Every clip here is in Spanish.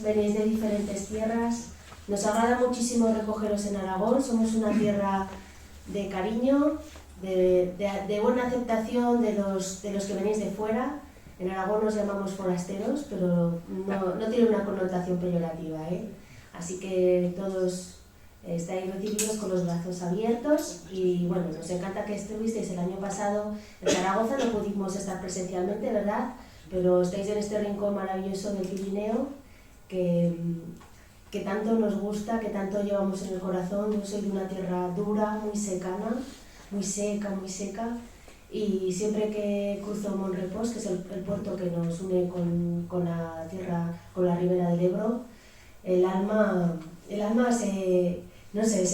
venís de diferentes tierras. Nos agrada muchísimo recogeros en Aragón, somos una tierra de cariño, de buena aceptación de los que venís de fuera. En Aragón nos llamamos forasteros, pero no tiene una connotación peyorativa, ¿eh? Así que todos estáis recibidos con los brazos abiertos y bueno, nos encanta que estuvisteis el año pasado en Zaragoza, no pudimos estar presencialmente, ¿verdad? Pero estáis en este rincón maravilloso del Pirineo que tanto nos gusta, que tanto llevamos en el corazón. Yo soy de una tierra dura, muy secana, muy seca, y siempre que cruzo Monrepós, que es el puerto que nos une con la tierra, con la ribera del Ebro, el alma se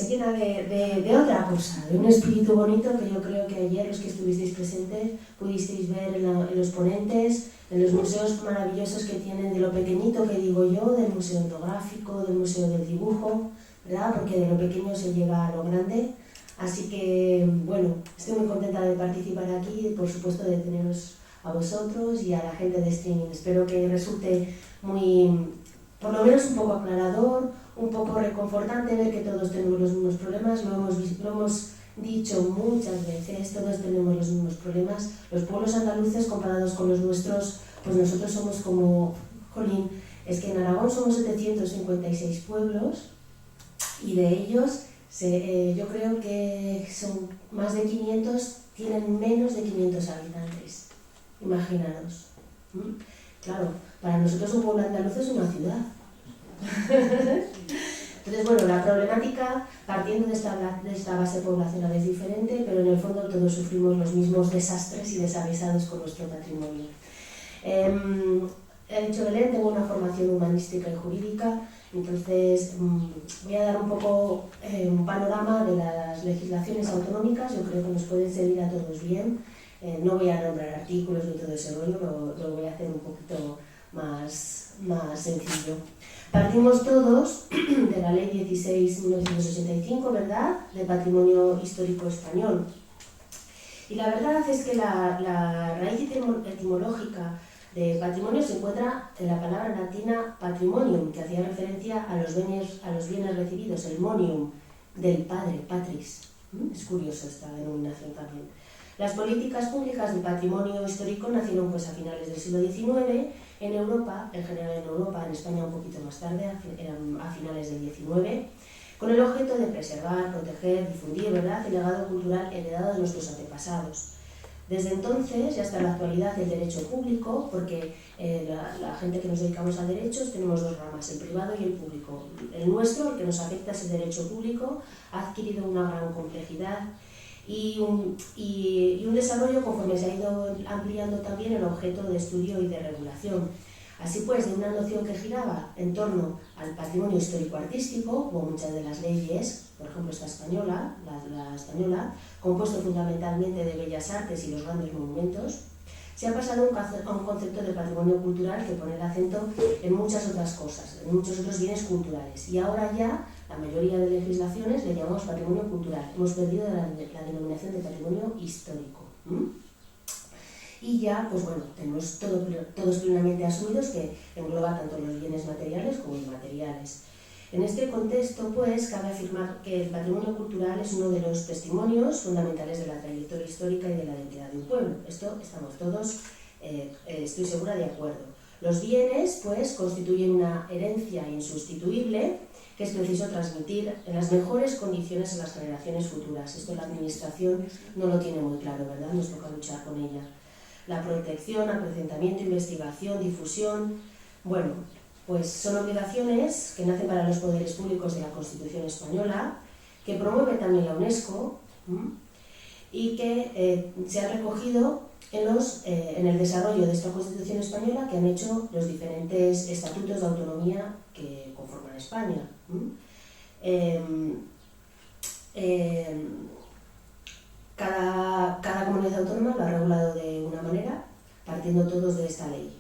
llena de otra cosa, de un espíritu bonito que yo creo que ayer los que estuvisteis presentes pudisteis ver en los ponentes, en los museos maravillosos que tienen, de lo pequeñito que digo yo, del museo etnográfico, del museo del dibujo, ¿verdad? Porque de lo pequeño se llega a lo grande. Así que, bueno, estoy muy contenta de participar aquí y por supuesto de teneros a vosotros y a la gente de streaming. Espero que resulte por lo menos un poco aclarador, un poco reconfortante ver que todos tenemos los mismos problemas. Lo hemos dicho muchas veces, todos tenemos los mismos problemas. Los pueblos andaluces comparados con los nuestros, pues nosotros somos como, jolín, es que en Aragón somos 756 pueblos y de ellos yo creo que son más de 500, tienen menos de 500 habitantes. Imaginaros. Claro, para nosotros un pueblo andaluz es una ciudad. Entonces, bueno, la problemática, partiendo de esta base poblacional, es diferente, pero en el fondo todos sufrimos los mismos desastres y desavisados con nuestro patrimonio. He dicho Belén, tengo una formación humanística y jurídica, entonces voy a dar un poco un panorama de las legislaciones autonómicas. Yo creo que nos pueden servir a todos bien. No voy a nombrar artículos ni todo ese rollo, lo voy a hacer un poquito más sencillo. Partimos todos de la Ley 16/1985, ¿verdad?, de Patrimonio Histórico Español. Y la verdad es que la raíz etimológica de patrimonio se encuentra en la palabra latina patrimonium, que hacía referencia a los bienes recibidos, el monium del padre, patris. Es curioso esta denominación también. Las políticas públicas de patrimonio histórico nacieron pues a finales del siglo XIX en Europa, en general en Europa, en España un poquito más tarde, eran a finales del XIX, con el objeto de preservar, proteger, difundir, ¿verdad?, el legado cultural heredado de nuestros antepasados. Desde entonces y hasta la actualidad el derecho público, porque la gente que nos dedicamos a derechos tenemos dos ramas, el privado y el público. El nuestro, el que nos afecta, es el derecho público, ha adquirido una gran complejidad y un desarrollo conforme se ha ido ampliando también el objeto de estudio y de regulación. Así pues, de una noción que giraba en torno al patrimonio histórico-artístico, como muchas de las leyes, por ejemplo esta española, la española, compuesto fundamentalmente de bellas artes y los grandes monumentos, se ha pasado a un concepto de patrimonio cultural que pone el acento en muchas otras cosas, en muchos otros bienes culturales. Y ahora ya, la mayoría de legislaciones le llamamos patrimonio cultural. Hemos perdido la denominación de patrimonio histórico. Y ya, pues bueno, tenemos todos plenamente asumidos que engloba tanto los bienes materiales como inmateriales. En este contexto, pues, cabe afirmar que el patrimonio cultural es uno de los testimonios fundamentales de la trayectoria histórica y de la identidad de un pueblo. Esto estamos todos, estoy segura, de acuerdo. Los bienes, pues, constituyen una herencia insustituible que es preciso transmitir en las mejores condiciones a las generaciones futuras. Esto la administración no lo tiene muy claro, ¿verdad? Nos toca luchar con ella. La protección, acrecentamiento, investigación, difusión, bueno, pues son obligaciones que nacen para los poderes públicos de la Constitución española, que promueve también la UNESCO y que se han recogido en el desarrollo de esta Constitución española que han hecho los diferentes estatutos de autonomía que conforman España. Cada comunidad autónoma lo ha regulado de una manera, partiendo todos de esta ley.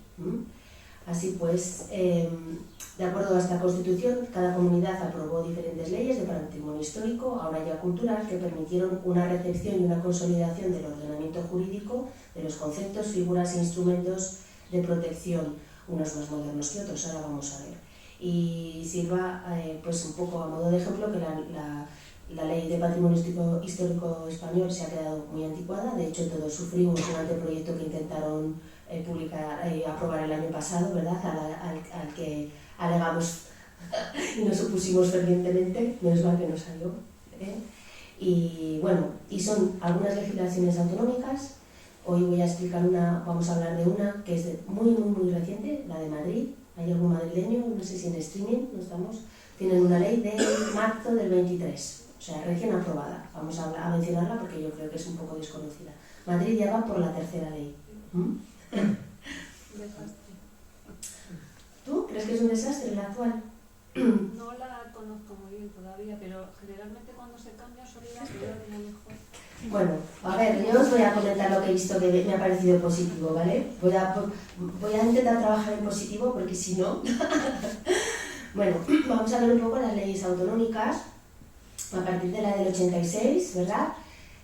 Así pues, de acuerdo a esta Constitución, cada comunidad aprobó diferentes leyes de patrimonio histórico, ahora ya cultural, que permitieron una recepción y una consolidación del ordenamiento jurídico de los conceptos, figuras e instrumentos de protección, unos más modernos que otros, ahora vamos a ver. y sirva pues un poco a modo de ejemplo que la ley de patrimonio histórico español se ha quedado muy anticuada. De hecho, todos sufrimos un anteproyecto que intentaron aprobar el año pasado, ¿verdad? Al que alegamos y nos opusimos fervientemente, menos mal que no salió. Y bueno, y son algunas legislaciones autonómicas. Hoy voy a explicar vamos a hablar de una que es muy reciente, la de Madrid. Hay algún madrileño, no sé si en streaming, no estamos, tienen una ley de marzo del 23, o sea, recién aprobada. Vamos a mencionarla porque yo creo que es un poco desconocida. Madrid ya va por la tercera ley. Desastre. ¿Tú crees que es un desastre la actual? No la conozco muy bien todavía, pero generalmente cuando se cambia solía peor y no mejor. Bueno, a ver, yo os voy a comentar lo que he visto que me ha parecido positivo, ¿vale? Voy a intentar trabajar en positivo porque si no... Bueno, vamos a ver un poco las leyes autonómicas a partir de la del 86, ¿verdad?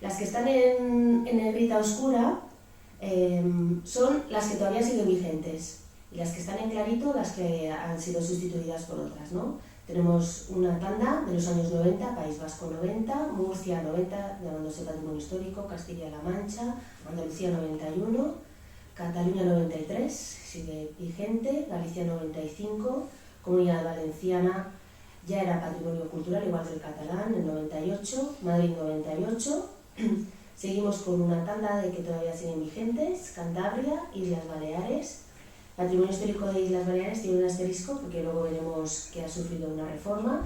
Las que están en negrita oscura son las que todavía siguen vigentes y las que están en clarito las que han sido sustituidas por otras, ¿no? Tenemos una tanda de los años 90, País Vasco 90, Murcia 90, llamándose Patrimonio Histórico, Castilla-La Mancha, Andalucía 91, Cataluña 93, sigue vigente, Galicia 95, Comunidad Valenciana ya era Patrimonio Cultural, igual que el catalán, en 98, Madrid 98, seguimos con una tanda de que todavía siguen vigentes, Cantabria, Islas Baleares. Patrimonio Histórico de Islas Baleares tiene un asterisco porque luego veremos que ha sufrido una reforma.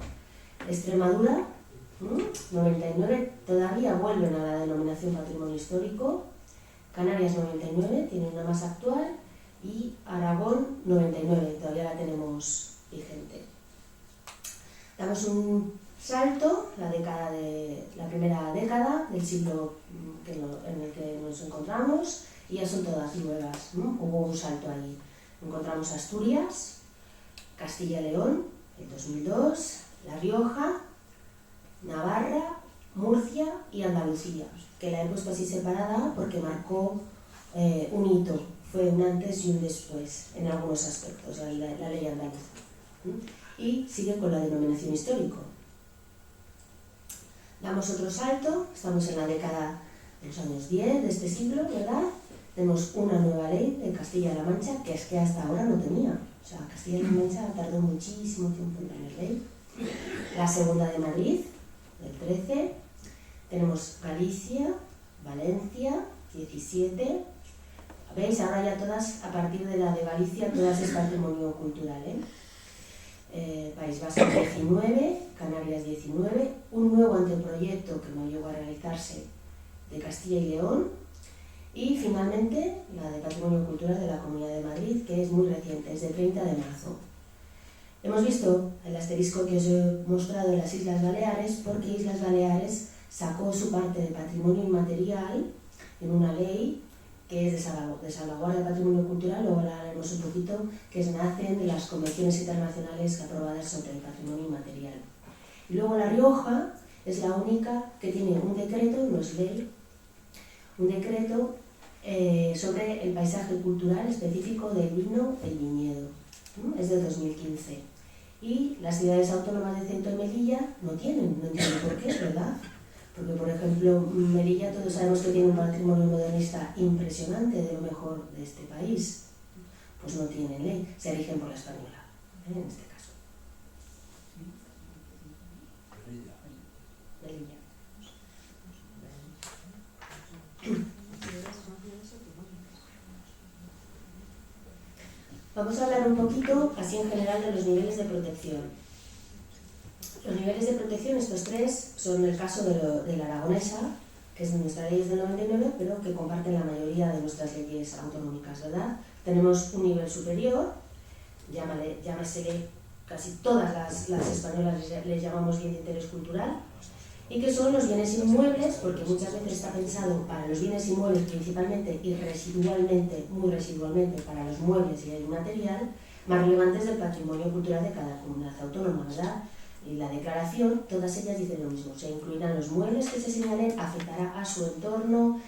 Extremadura, 99, todavía vuelven a la denominación Patrimonio Histórico. Canarias 99, tiene una más actual. Y Aragón 99, todavía la tenemos vigente. Damos un salto, la primera década del siglo en el que nos encontramos, y ya son todas nuevas, ¿no? Hubo un salto ahí. Encontramos Asturias, Castilla y León, el 2002, La Rioja, Navarra, Murcia y Andalucía, que la he puesto así separada porque marcó un hito, fue un antes y un después en algunos aspectos, la ley andaluza. Y sigue con la denominación histórico. Damos otro salto, estamos en la década de los años 10 de este siglo, ¿verdad? Tenemos una nueva ley de Castilla-La Mancha que es que hasta ahora no tenía. O sea, Castilla-La Mancha tardó muchísimo tiempo en tener ley. La segunda de Madrid, del 13. Tenemos Galicia, Valencia, 17. ¿Veis? Ahora ya todas, a partir de la de Galicia, todas es patrimonio cultural, País Vasco 19, Canarias 19, un nuevo anteproyecto que no llegó a realizarse de Castilla y León. Y finalmente, la de Patrimonio Cultural de la Comunidad de Madrid, que es muy reciente, es de 30 de marzo. Hemos visto el asterisco que os he mostrado de las Islas Baleares, porque Islas Baleares sacó su parte de patrimonio inmaterial en una ley que es de salvaguardia del patrimonio cultural, luego hablaremos un poquito, que nacen de las convenciones internacionales aprobadas sobre el patrimonio inmaterial. Y luego La Rioja es la única que tiene un decreto, no es ley, un decreto sobre el paisaje cultural específico del vino, el viñedo. Es de 2015. Y las ciudades autónomas de Ceuta y Melilla no entiendo por qué, ¿verdad? Porque, por ejemplo, Melilla todos sabemos que tiene un patrimonio modernista impresionante, de lo mejor de este país. Pues no tienen ley, se erigen por la española, en este caso. Melilla. Vamos a hablar un poquito, así en general, de los niveles de protección. Los niveles de protección, estos tres, son el caso de la aragonesa, que es de nuestra ley del 99, pero que comparten la mayoría de nuestras leyes autonómicas, ¿verdad? Tenemos un nivel superior, llámasele casi todas las españolas les llamamos bien de interés cultural, y que son los bienes inmuebles, porque muchas veces está pensado para los bienes inmuebles principalmente y residualmente, muy residualmente, para los muebles y el inmaterial, más relevantes del patrimonio cultural de cada comunidad autónoma, ¿verdad? Y la declaración, todas ellas dicen lo mismo, se incluirán los muebles que se señalen, afectará a su entorno,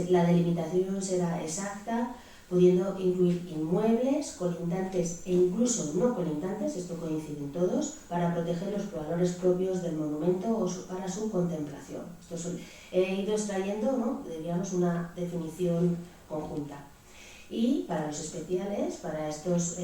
la delimitación será exacta, pudiendo incluir inmuebles, colindantes e incluso no colindantes, esto coincide en todos, para proteger los valores propios del monumento o para su contemplación. He ido extrayendo, ¿no?, digamos, una definición conjunta. Y para los especiales, para estos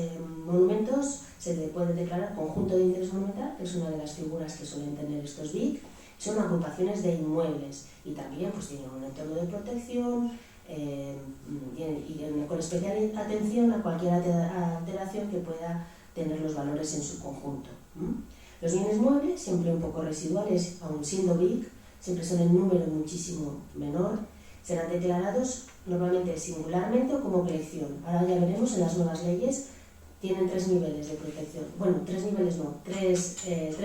monumentos, se le puede declarar conjunto de interés monumental, que es una de las figuras que suelen tener estos BIC. Son agrupaciones de inmuebles y también pues tienen un entorno de protección y con especial atención a cualquier alteración que pueda tener los valores en su conjunto. Los bienes muebles, siempre un poco residuales, aun siendo BIC, siempre son en número muchísimo menor, serán declarados normalmente singularmente o como colección. Ahora ya veremos en las nuevas leyes, tienen 3 niveles de protección. Bueno, 3 niveles no, tres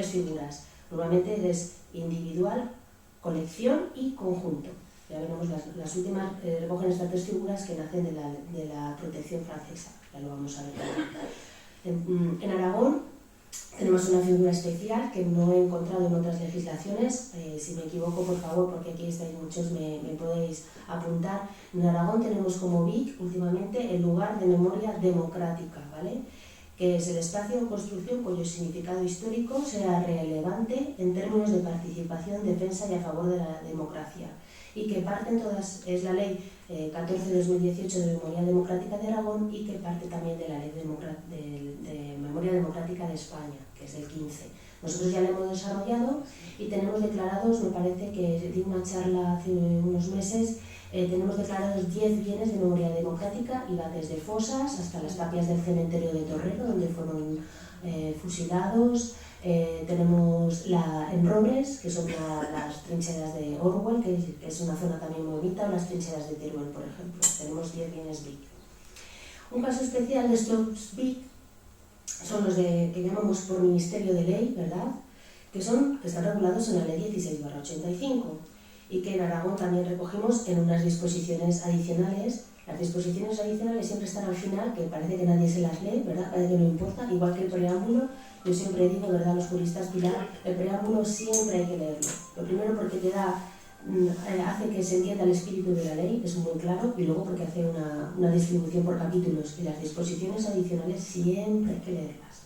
figuras. Normalmente es individual, colección y conjunto. Ya veremos, las últimas recogen estas 3 figuras que nacen de la protección francesa. Ya lo vamos a ver. En Aragón tenemos una figura especial que no he encontrado en otras legislaciones. Si me equivoco, por favor, porque aquí estáis muchos, me podéis apuntar. En Aragón tenemos como BIC últimamente el lugar de memoria democrática, ¿vale?, que es el espacio o construcción cuyo significado histórico sea relevante en términos de participación, defensa y a favor de la democracia, y que parten todas, es la ley 14/2018 de Memoria Democrática de Aragón, y que parte también de la ley de Memoria Democrática de España, que es del 15. Nosotros ya la hemos desarrollado y tenemos declarados, me parece que di una charla hace unos meses, tenemos declarados 10 bienes de memoria democrática, y va desde fosas hasta las tapias del cementerio de Torrero, donde fueron fusilados. Tenemos en Robres, que son las trincheras de Orwell, que es una zona también muy bonita, o las trincheras de Teruel, por ejemplo. Tenemos 10 bienes BIC. Un caso especial de estos BIC son los que llamamos por Ministerio de Ley, ¿verdad?, que están regulados en la Ley 16/85, y que en Aragón también recogemos en unas disposiciones adicionales. Las disposiciones adicionales siempre están al final, que parece que nadie se las lee, ¿verdad?, parece que no importa, igual que el preámbulo. Yo siempre digo, ¿verdad?, los juristas, Pilar, el preámbulo siempre hay que leerlo. Lo primero porque hace que se entienda el espíritu de la ley, es muy claro, y luego porque hace una distribución por capítulos, y las disposiciones adicionales siempre hay que leerlas.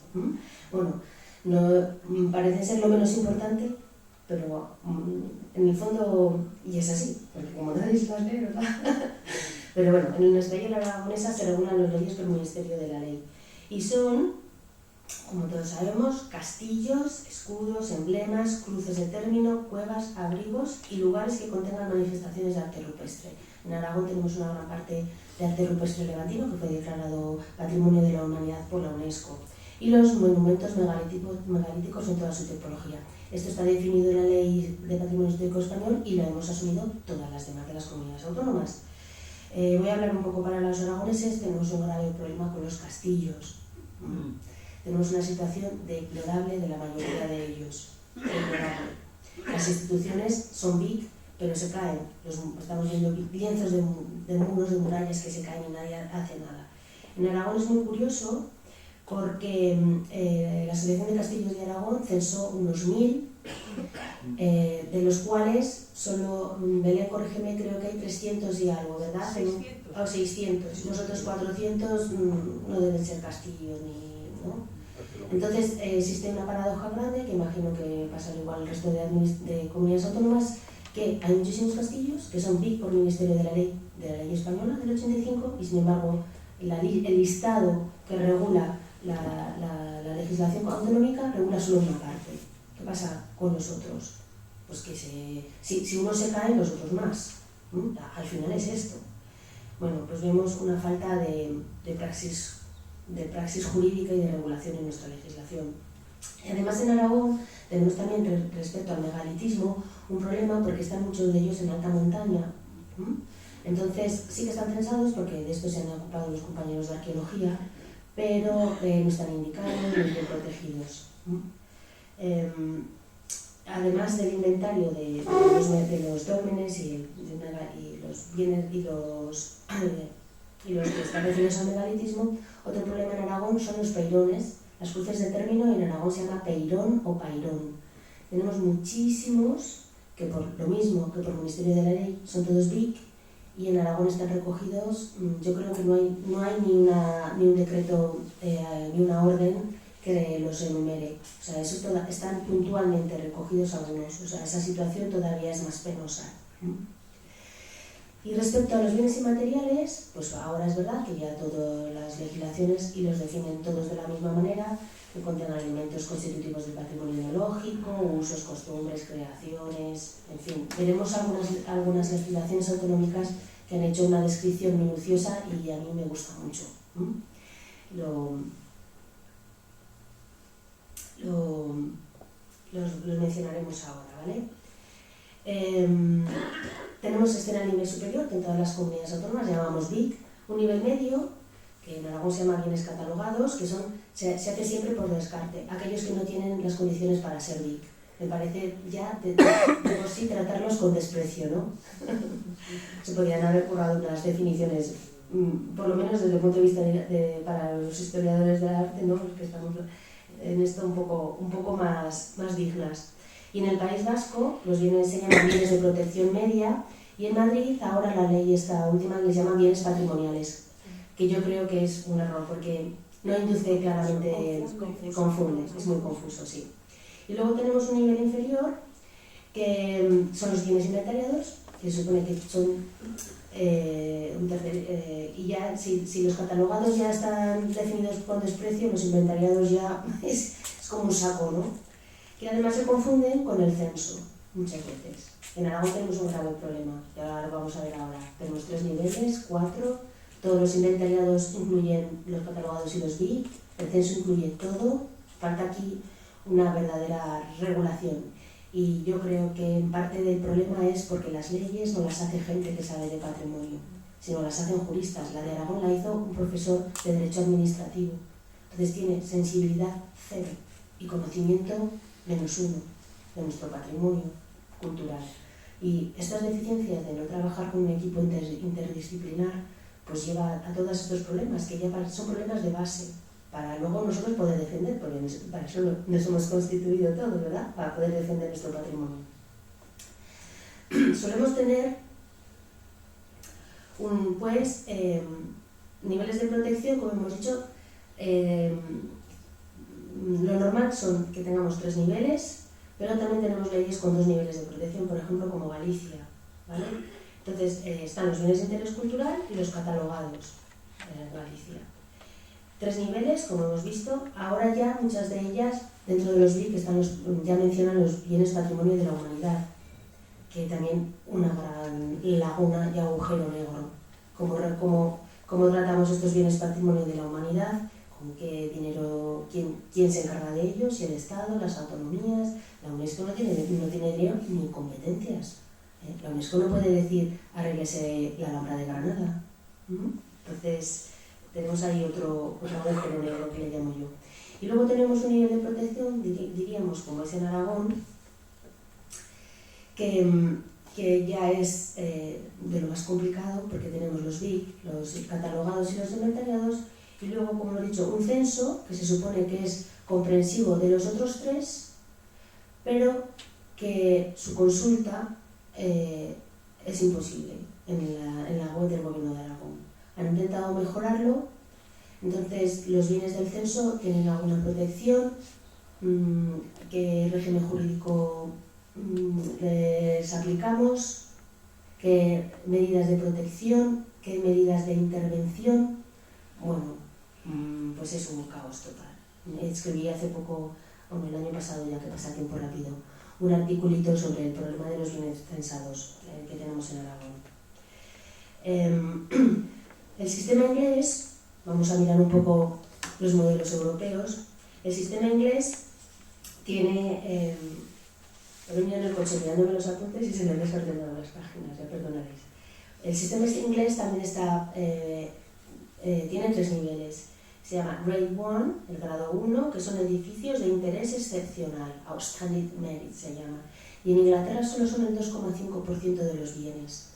Bueno, no parece ser lo menos importante, pero en el fondo, y es así, porque como nadie se las lee, ¿verdad? Pero bueno, en nuestra ley aragonesa se regulan las leyes por el Ministerio de la Ley, y son, como todos sabemos, castillos, escudos, emblemas, cruces de término, cuevas, abrigos y lugares que contengan manifestaciones de arte rupestre. En Aragón tenemos una gran parte de arte rupestre levantino, que fue declarado Patrimonio de la Humanidad por la UNESCO, y los monumentos megalíticos en toda su tipología. Esto está definido en la Ley de Patrimonio Histórico Español y lo hemos asumido todas las demás de las comunidades autónomas. Voy a hablar un poco para los aragoneses. Tenemos un grave problema con los castillos. Tenemos una situación deplorable de la mayoría de ellos. Deplorable. Las instituciones son BIC, pero se caen. Estamos viendo lienzos de muros, de murallas que se caen y nadie hace nada. En Aragón es muy curioso porque la Selección de Castillos de Aragón censó unos 1000, de los cuales solo, Belén, corrígeme, creo que hay 300 y algo, ¿verdad? 600. O 600. Los otros 400 no deben ser castillos, ¿no? Entonces existe una paradoja grande, que imagino que pasa igual al resto de comunidades autónomas, que hay muchísimos castillos que son BIC por Ministerio de la Ley Española del 85, y sin embargo el listado que regula la legislación autonómica regula solo una parte. ¿Qué pasa con los otros? Pues que si uno se cae, los otros más. Al final es esto. Bueno, pues vemos una falta de praxis jurídica y de regulación en nuestra legislación. Y además en Aragón tenemos también, respecto al megalitismo, un problema porque están muchos de ellos en alta montaña. Entonces sí que están censados, porque de esto se han ocupado los compañeros de arqueología, pero no están indicados ni bien protegidos. Además del inventario de los dólmenes y los bienes y los que están referidos al megalitismo, otro problema en Aragón son los peirones, las cruces de término. En Aragón se llama peirón o pairón. Tenemos muchísimos que, por lo mismo que por Ministerio de la Ley, son todos BIC, y en Aragón están recogidos, yo creo que no hay ni un decreto, ni una orden que los enumere. O sea, están puntualmente recogidos algunos. O sea, esa situación todavía es más penosa. Y respecto a los bienes inmateriales, pues ahora es verdad que ya todas las legislaciones y los definen todos de la misma manera, que contengan elementos constitutivos del patrimonio ideológico, usos, costumbres, creaciones, en fin. Veremos algunas legislaciones autonómicas que han hecho una descripción minuciosa y a mí me gusta mucho. Los mencionaremos ahora, ¿vale? Tenemos escena a nivel superior, que en todas las comunidades autónomas llamamos BIC, un nivel medio, que en Aragón se llama bienes catalogados, que se hace siempre por descarte, aquellos que no tienen las condiciones para ser BIC. Me parece ya de por sí tratarlos con desprecio, ¿no? Se podrían haber currado unas definiciones, por lo menos desde el punto de vista para los historiadores del arte, ¿no? Los que estamos en esto un poco más dignas. Y en el País Vasco los bienes se llaman bienes de protección media, y en Madrid ahora la ley esta última les llama bienes patrimoniales, que yo creo que es un error porque no induce claramente, confunde, es muy confuso, sí. Y luego tenemos un nivel inferior que son los bienes inventariados, que se supone que son un tercer, y ya si los catalogados ya están definidos con desprecio, los inventariados ya es como un saco, ¿no? Que además se confunden con el censo, muchas veces. En Aragón tenemos un grave problema, ya lo vamos a ver ahora. Tenemos 3 niveles, 4, todos los inventariados incluyen los catalogados y los BIC, el censo incluye todo, falta aquí una verdadera regulación. Y yo creo que en parte del problema es porque las leyes no las hace gente que sabe de patrimonio, sino las hacen juristas. La de Aragón la hizo un profesor de Derecho Administrativo. Entonces tiene sensibilidad cero y conocimiento -1 de nuestro patrimonio cultural. Y estas deficiencias de no trabajar con un equipo interdisciplinar pues lleva a todos estos problemas, que ya son problemas de base, para luego nosotros poder defender, porque para eso nos hemos constituido todos, ¿verdad? Para poder defender nuestro patrimonio. Solemos tener niveles de protección, como hemos dicho, lo normal son que tengamos 3 niveles, pero también tenemos leyes con 2 niveles de protección, por ejemplo, como Galicia, ¿vale? Entonces, están los bienes de interés cultural y los catalogados en Galicia. 3 niveles, como hemos visto. Ahora ya muchas de ellas, dentro de los BIC, ya mencionan los bienes patrimonio de la humanidad, que también una gran laguna y agujero negro. ¿Cómo tratamos estos bienes patrimonio de la humanidad? ¿Con qué dinero? ¿Quién se encarga de ellos? Si el Estado, las autonomías. La UNESCO no tiene dinero ni competencias. La UNESCO no puede decir arréglese la Alhambra de Granada. Entonces, tenemos ahí otro agujero negro que le llamo yo. Y luego tenemos un nivel de protección, diríamos, como es en Aragón, que ya es de lo más complicado, porque tenemos los BIC, los catalogados y los inventariados, y luego, como he dicho, un censo que se supone que es comprensivo de los otros 3, pero que su consulta es imposible en la web del Gobierno de Aragón. Han intentado mejorarlo, entonces los bienes del censo tienen alguna protección, qué régimen jurídico les aplicamos, qué medidas de protección, qué medidas de intervención. Bueno, pues es un caos total. Escribí hace poco, el año pasado, ya que pasa tiempo rápido, un articulito sobre el problema de los bienes censados que tenemos en Aragón. El sistema inglés, vamos a mirar un poco los modelos europeos. El sistema inglés tiene, he venido en el coche mirándome los apuntes y se me han desordenado las páginas, ya perdonaréis. El sistema inglés también tiene 3 niveles. Se llama Grade 1, el grado 1, que son edificios de interés excepcional, Outstanding Merit se llama. Y en Inglaterra solo son el 2,5% de los bienes.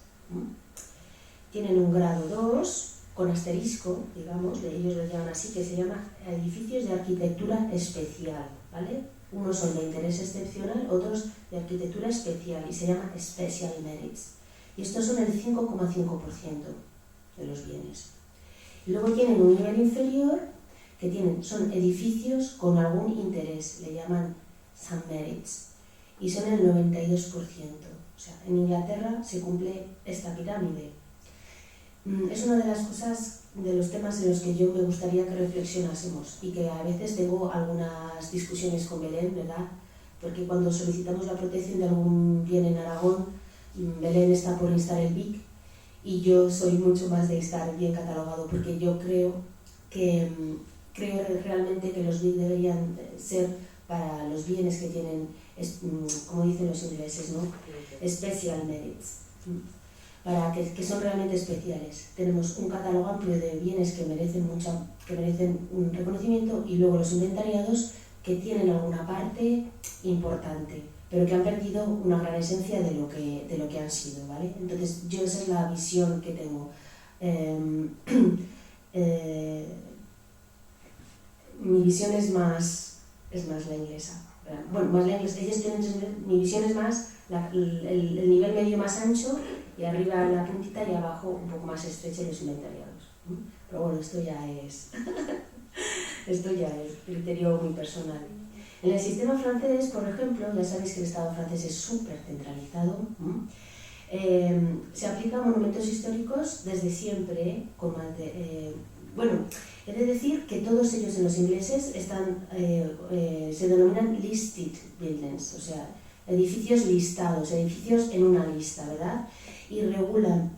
Tienen un grado 2, con asterisco, digamos, ellos lo llaman así, que se llama edificios de arquitectura especial, ¿vale? Unos son de interés excepcional, otros de arquitectura especial, y se llama Special Merits. y estos son el 5,5% de los bienes. Y luego tienen un nivel inferior que son edificios con algún interés, le llaman some merits, y son el 92%. O sea, en Inglaterra se cumple esta pirámide. Es una de las cosas, de los temas en los que yo me gustaría que reflexionásemos y que a veces tengo algunas discusiones con Belén, ¿verdad? Porque cuando solicitamos la protección de algún bien en Aragón, Belén está por instar el BIC y yo soy mucho más de estar bien catalogado, porque yo creo realmente que los BIC deberían ser para los bienes que tienen, como dicen los ingleses, ¿no? Special merits, para que son realmente especiales. Tenemos un catálogo amplio de bienes que merecen un reconocimiento, y luego los inventariados que tienen alguna parte importante, pero que han perdido una gran esencia de lo que han sido, ¿vale? Entonces, esa es la visión que tengo. Mi visión es más la inglesa. Bueno, más la inglesa. Mi visión es más el nivel medio más ancho, y arriba la puntita, y abajo un poco más estrecha, los inventariados. Pero bueno, esto ya es criterio muy personal. En el sistema francés, por ejemplo, ya sabéis que el Estado francés es súper centralizado. Se aplica a monumentos históricos desde siempre. He de decir que todos ellos en los ingleses se denominan listed buildings, o sea, edificios listados, edificios en una lista, ¿verdad? Y regulan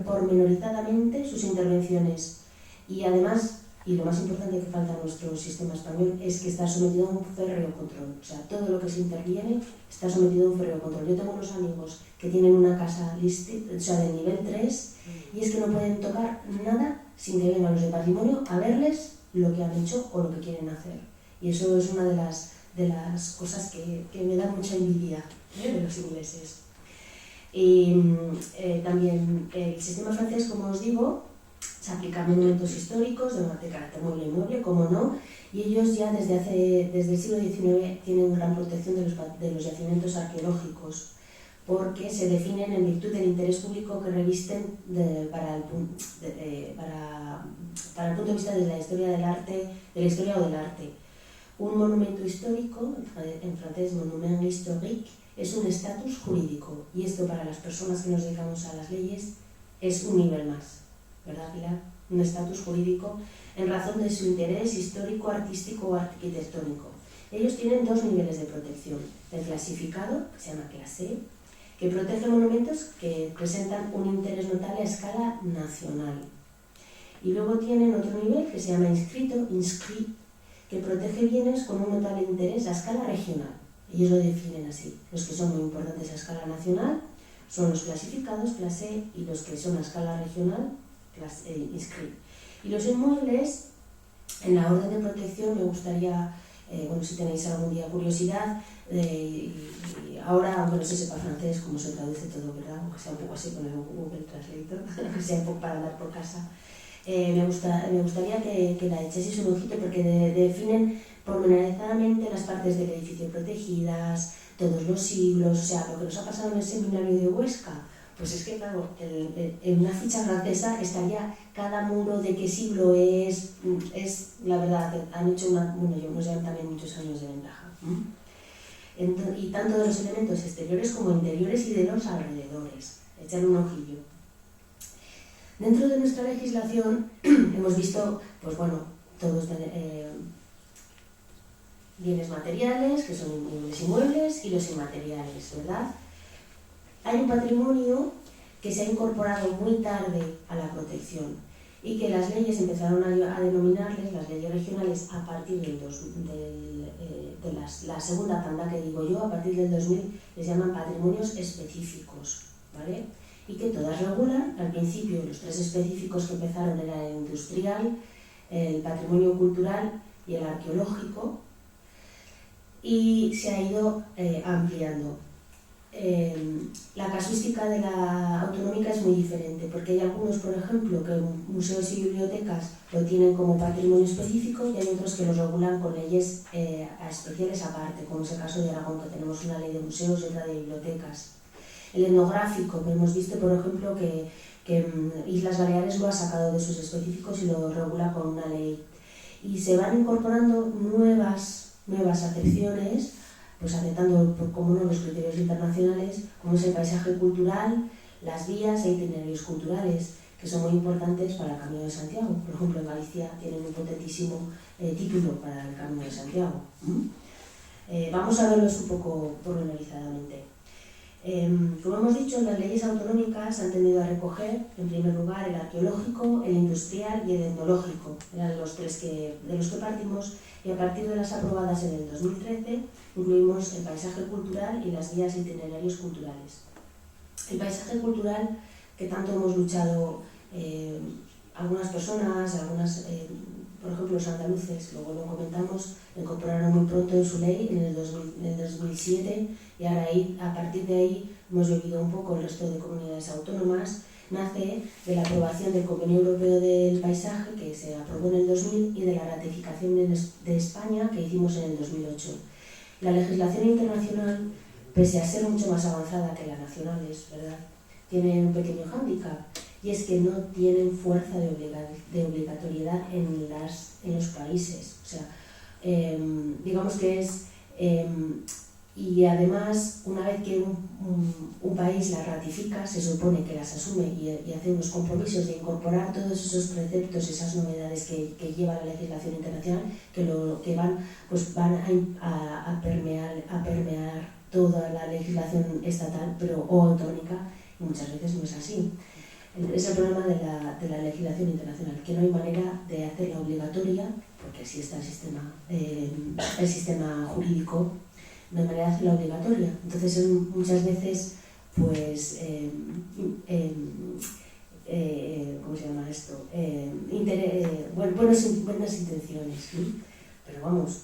pormenorizadamente sus intervenciones. Y además, y lo más importante que falta en nuestro sistema español, es que está sometido a un férreo control. O sea, todo lo que se interviene está sometido a un férreo control. Yo tengo unos amigos que tienen una casa listed, o sea, de nivel 3, y es que no pueden tocar nada sin que vengan los de patrimonio a verles lo que han hecho o lo que quieren hacer. Y eso es una de las cosas que me da mucha envidia de los ingleses. Y también el sistema francés, como os digo, se aplica a monumentos históricos de carácter mueble e inmueble, como no, y ellos ya desde el siglo XIX tienen gran protección de los yacimientos arqueológicos, porque se definen en virtud del interés público que revisten para el punto de vista de la historia del arte, de la historia o del arte. Un monumento histórico, en francés monument historique, es un estatus jurídico, y esto para las personas que nos dedicamos a las leyes es un nivel más, ¿verdad, Pilar? Un estatus jurídico en razón de su interés histórico, artístico o arquitectónico. Ellos tienen dos niveles de protección: el clasificado, que se llama clase, que protege monumentos que presentan un interés notable a escala nacional. Y luego tienen otro nivel que se llama inscrit, que protege bienes con un notable interés a escala regional. Ellos lo definen así: los que son muy importantes a escala nacional son los clasificados, clase, y los que son a escala regional, inscrit. Y los inmuebles, en la orden de protección, me gustaría, si tenéis algún día curiosidad, y ahora, aunque no se sepa francés, como se traduce todo, ¿verdad? Aunque sea un poco así con el Google Translator, aunque sea un poco para andar por casa, me gustaría que la echaseis un ojito, porque definen pormenorizadamente las partes del edificio protegidas, todos los siglos. O sea, lo que nos ha pasado en el seminario de Huesca, pues es que, claro, en una ficha francesa estaría cada muro, de qué siglo es la verdad, que han hecho ellos nos llevan también muchos años de ventaja. Y tanto de los elementos exteriores como interiores y de los alrededores. Echar un ojillo. Dentro de nuestra legislación hemos visto, pues bueno, todos bienes materiales, que son bienes inmuebles, y los inmateriales, ¿verdad? Hay un patrimonio que se ha incorporado muy tarde a la protección, y que las leyes empezaron a denominarles, las leyes regionales, a partir de la segunda tanda que digo yo, a partir del 2000, les llaman patrimonios específicos, ¿vale? Y que todas regulan. Al principio, los tres específicos que empezaron eran el industrial, el patrimonio cultural y el arqueológico, y se ha ido ampliando. La casuística de la autonómica es muy diferente, porque hay algunos, por ejemplo, que museos y bibliotecas lo tienen como patrimonio específico, y hay otros que los regulan con leyes especiales aparte, como es el caso de Aragón, que tenemos una ley de museos y otra de bibliotecas. El etnográfico, que hemos visto, por ejemplo, que Islas Baleares lo ha sacado de sus específicos y lo regula con una ley. Y se van incorporando nuevas acepciones, pues aceptando, como no, los criterios internacionales, como es el paisaje cultural, las vías e itinerarios culturales, que son muy importantes para el Camino de Santiago. Por ejemplo, en Galicia tienen un potentísimo título para el Camino de Santiago. Vamos a verlos un poco pormenorizadamente. Como hemos dicho, las leyes autonómicas han tendido a recoger, en primer lugar, el arqueológico, el industrial y el etnológico. Eran los tres de los que partimos, y a partir de las aprobadas en el 2013 incluimos el paisaje cultural y las guías e itinerarios culturales. El paisaje cultural, que tanto hemos luchado algunas personas, por ejemplo los andaluces, luego lo comentamos, lo incorporaron muy pronto en su ley en el 2007, y ahora a partir de ahí hemos vivido un poco el resto de comunidades autónomas. Nace de la aprobación del Convenio Europeo del Paisaje, que se aprobó en el 2000, y de la ratificación de España, que hicimos en el 2008. La legislación internacional, pese a ser mucho más avanzada que la nacional, es verdad, tiene un pequeño hándicap, y es que no tienen fuerza de obligatoriedad en los países. O sea, digamos que es... y además, una vez que un país las ratifica, se supone que las asume y hace unos compromisos de incorporar todos esos preceptos, esas novedades que lleva la legislación internacional, que van a permear toda la legislación estatal o autonómica, y muchas veces no es así. Es el problema de la legislación internacional, que no hay manera de hacerla obligatoria, porque así está el sistema jurídico, no hay manera de hacerla obligatoria. Entonces, muchas veces, pues, ¿cómo se llama esto? Buenas intenciones, ¿sí? Pero vamos,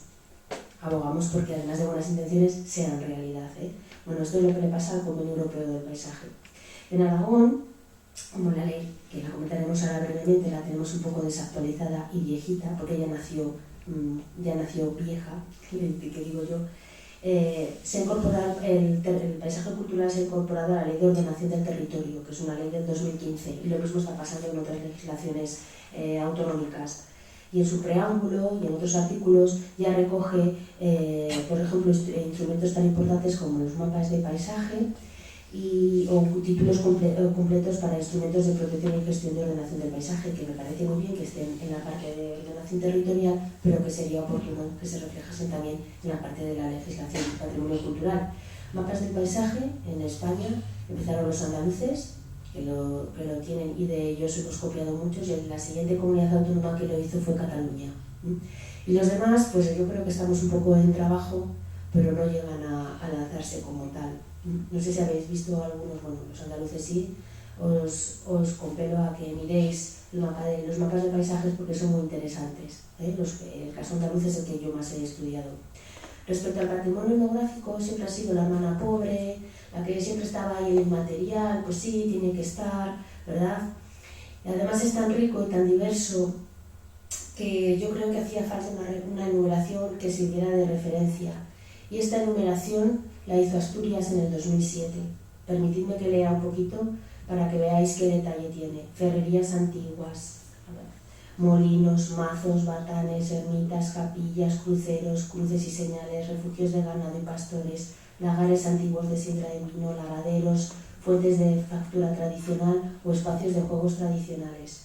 abogamos porque además de buenas intenciones sean realidad, ¿eh? Bueno, esto es lo que le pasa al Convenio Europeo del Paisaje. En Aragón, como la ley, que la comentaremos ahora brevemente, la tenemos un poco desactualizada y viejita, porque ella ya nació vieja, que digo yo. El paisaje cultural se ha incorporado a la Ley de Ordenación del Territorio, que es una ley del 2015, y lo mismo está pasando en otras legislaciones autonómicas. Y en su preámbulo y en otros artículos ya recoge, por ejemplo, instrumentos tan importantes como los mapas de paisaje o títulos completos para instrumentos de protección y gestión de ordenación del paisaje, que me parece muy bien que estén en la parte de ordenación territorial, pero que sería oportuno que se reflejasen también en la parte de la legislación del patrimonio cultural. Mapas del paisaje en España empezaron los andaluces, que lo tienen, y de ellos hemos copiado muchos, y la siguiente comunidad autónoma que lo hizo fue Cataluña. Y los demás, pues yo creo que estamos un poco en trabajo, pero no llegan a lanzarse como tal. No sé si habéis visto algunos, bueno, los andaluces sí, os compelo a que miréis los mapas de paisajes porque son muy interesantes, ¿eh? El caso andaluz es el que yo más he estudiado. Respecto al patrimonio etnográfico, siempre ha sido la hermana pobre, la que siempre estaba ahí en el material, pues sí, tiene que estar, ¿verdad? Y además es tan rico y tan diverso que yo creo que hacía falta una enumeración que sirviera de referencia. Y esta enumeración la hizo Asturias en el 2007. Permitidme que lea un poquito para que veáis qué detalle tiene. Ferrerías antiguas, molinos, mazos, batanes, ermitas, capillas, cruceros, cruces y señales, refugios de ganado y pastores, lagares antiguos de sidra de vino, lavaderos, fuentes de factura tradicional o espacios de juegos tradicionales.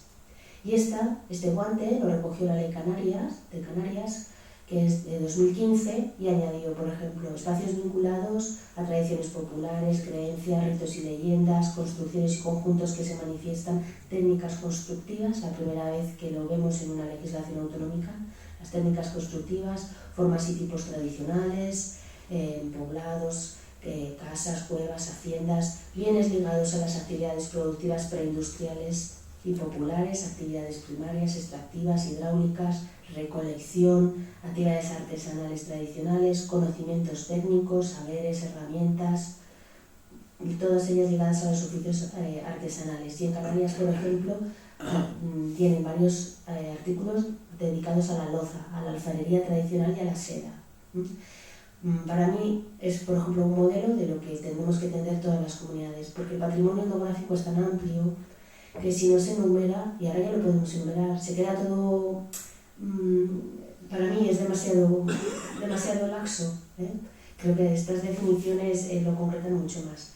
Y este guante lo recogió la Ley de Canarias, que es de 2015, y añadió, por ejemplo, espacios vinculados a tradiciones populares, creencias, ritos y leyendas, construcciones y conjuntos que se manifiestan, técnicas constructivas, la primera vez que lo vemos en una legislación autonómica, las técnicas constructivas, formas y tipos tradicionales, poblados, casas, cuevas, haciendas, bienes ligados a las actividades productivas preindustriales y populares, actividades primarias, extractivas, hidráulicas, recolección, actividades artesanales tradicionales, conocimientos técnicos, saberes, herramientas, y todas ellas ligadas a los oficios artesanales. Y en Canarias, por ejemplo, tienen varios artículos dedicados a la loza, a la alfarería tradicional y a la seda. Para mí es, por ejemplo, un modelo de lo que tenemos que tender todas las comunidades, porque el patrimonio etnográfico es tan amplio que si no se enumera, y ahora ya lo podemos enumerar, se queda todo, para mí es demasiado laxo, ¿eh? Creo que estas definiciones lo concretan mucho más.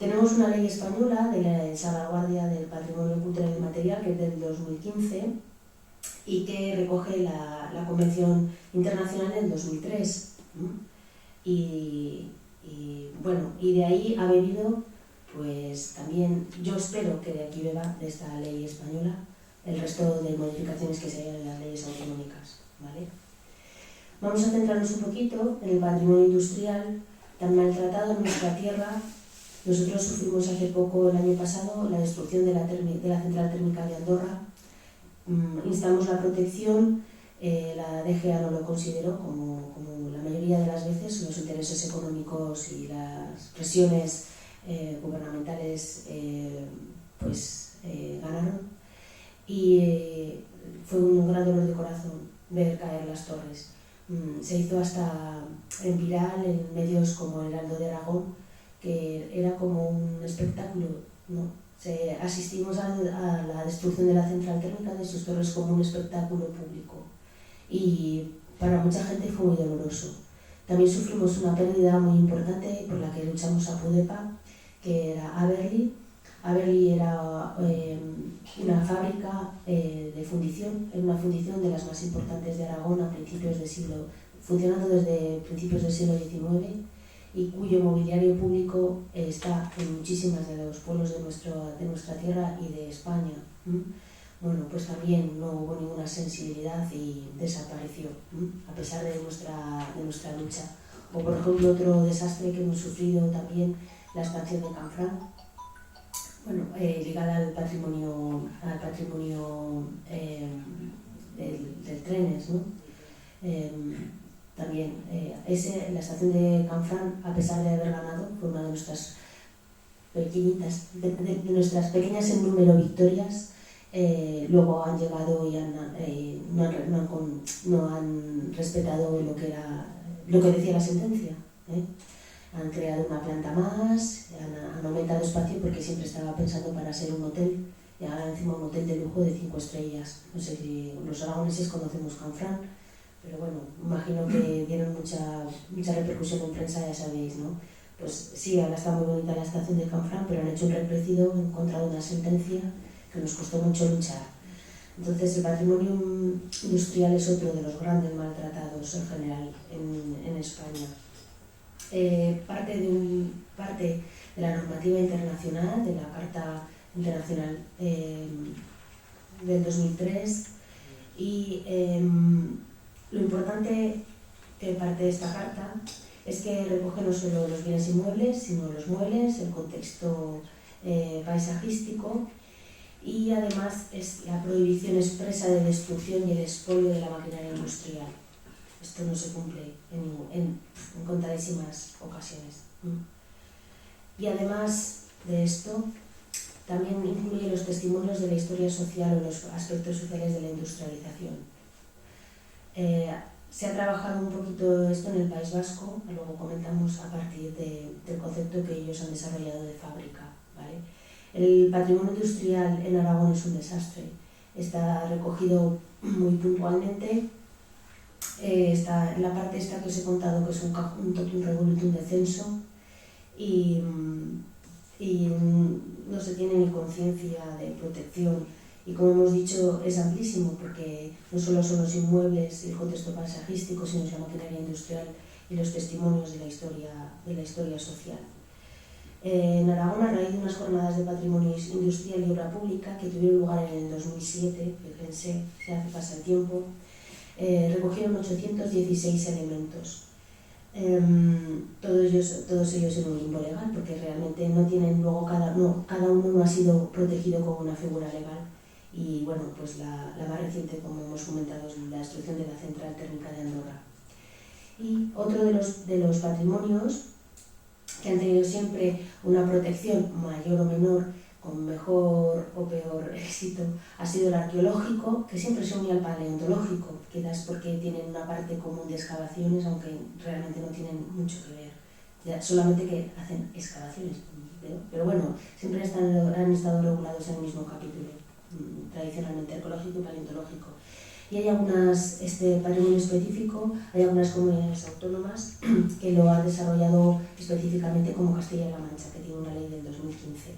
Tenemos una ley española de la salvaguardia del patrimonio cultural y material, que es del 2015, y que recoge la Convención Internacional del 2003. Y de ahí ha bebido, pues también, yo espero que de aquí beba, de esta ley española, el resto de modificaciones que se hagan en las leyes autonómicas, ¿vale? Vamos a centrarnos un poquito en el patrimonio industrial tan maltratado en nuestra tierra. Nosotros sufrimos hace poco, el año pasado, la destrucción de la central térmica de Andorra. Instamos la protección, la DGA no lo consideró, como la mayoría de las veces los intereses económicos y las presiones gubernamentales ganaron, y fue un gran dolor de corazón ver caer las torres. Se hizo hasta en viral en medios como el Heraldo de Aragón, que era como un espectáculo, ¿no? Asistimos a la destrucción de la central térmica de sus torres como un espectáculo público, y para mucha gente fue muy doloroso. También sufrimos una pérdida muy importante por la que luchamos a Pudepa, que era Aberli. Aberli era una fábrica de fundición, era una fundición de las más importantes de Aragón a principios del siglo, funcionando desde principios del siglo XIX, y cuyo mobiliario público está en muchísimas de los pueblos de nuestra tierra y de España. Bueno, pues también no hubo ninguna sensibilidad y desapareció, a pesar de nuestra lucha. O por ejemplo, otro desastre que hemos sufrido también, la estación de Canfranc, ligada al patrimonio del trenes, ¿no? También la estación de Canfranc, a pesar de haber ganado, fue una de nuestras pequeñas en número victorias. Luego han llegado y no han respetado lo que decía la sentencia, ¿eh? Han creado una planta más, han aumentado espacio porque siempre estaba pensando para ser un hotel, y ahora encima un hotel de lujo de 5 estrellas. No sé si los aragoneses conocemos Canfranc, pero bueno, imagino que dieron mucha repercusión en prensa, ya sabéis, ¿no? Pues sí, ahora está muy bonita la estación de Canfranc, pero han hecho un reprecido, han encontrado una sentencia que nos costó mucho luchar. Entonces el patrimonio industrial es otro de los grandes maltratados en general en España. Parte de la normativa internacional, de la Carta Internacional del 2003, y lo importante que parte de esta carta es que recoge no solo los bienes inmuebles, sino los muebles, el contexto paisajístico, y además es la prohibición expresa de destrucción y el expolio de la maquinaria industrial. Esto no se cumple en contadísimas ocasiones. Y además de esto, también incluye los testimonios de la historia social o los aspectos sociales de la industrialización. Se ha trabajado un poquito esto en el País Vasco, luego comentamos a partir del concepto que ellos han desarrollado de fábrica, ¿vale? El patrimonio industrial en Aragón es un desastre, está recogido muy puntualmente. Está en la parte esta que os he contado, que es un totum revolutum de censo, y no se tiene ni conciencia de protección, y como hemos dicho es amplísimo, porque no solo son los inmuebles y el contexto paisajístico, sino es la maquinaria industrial y los testimonios de la historia social. En Aragón, a raíz de unas jornadas de patrimonio industrial y obra pública que tuvieron lugar en el 2007, fíjense, se hace pasar el tiempo, recogieron 816 elementos. Todos ellos en un limbo legal, porque realmente no tienen luego cada uno no ha sido protegido con una figura legal. Y bueno, pues la más reciente, como hemos comentado, es la destrucción de la central térmica de Andorra. Y otro de los patrimonios que han tenido siempre una protección mayor o menor con mejor o peor éxito ha sido el arqueológico, que siempre se une al paleontológico, quizás porque tienen una parte común de excavaciones, aunque realmente no tienen mucho que ver, ya, solamente que hacen excavaciones, pero bueno, siempre han estado regulados en el mismo capítulo, tradicionalmente arqueológico y paleontológico. Y hay algunas, este patrimonio específico, hay algunas comunidades autónomas que lo han desarrollado específicamente, como Castilla-La Mancha, que tiene una ley del 2015.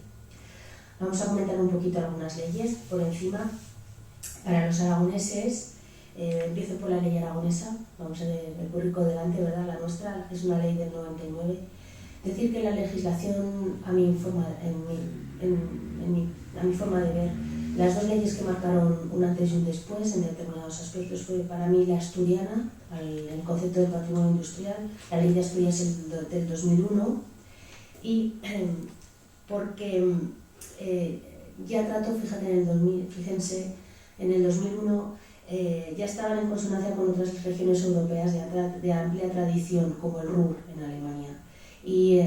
Vamos a comentar un poquito algunas leyes por encima. Para los aragoneses, empiezo por la ley aragonesa, vamos a ver el currículo delante, ¿verdad? La nuestra es una ley del 99. Decir que la legislación, a mi forma de ver, las dos leyes que marcaron un antes y un después en determinados aspectos fue para mí la asturiana, el concepto de patrimonio industrial, la ley de Asturias del 2001, y porque ya trató, fíjense, en el 2001 ya estaban en consonancia con otras regiones europeas de amplia tradición, como el Ruhr en Alemania. Y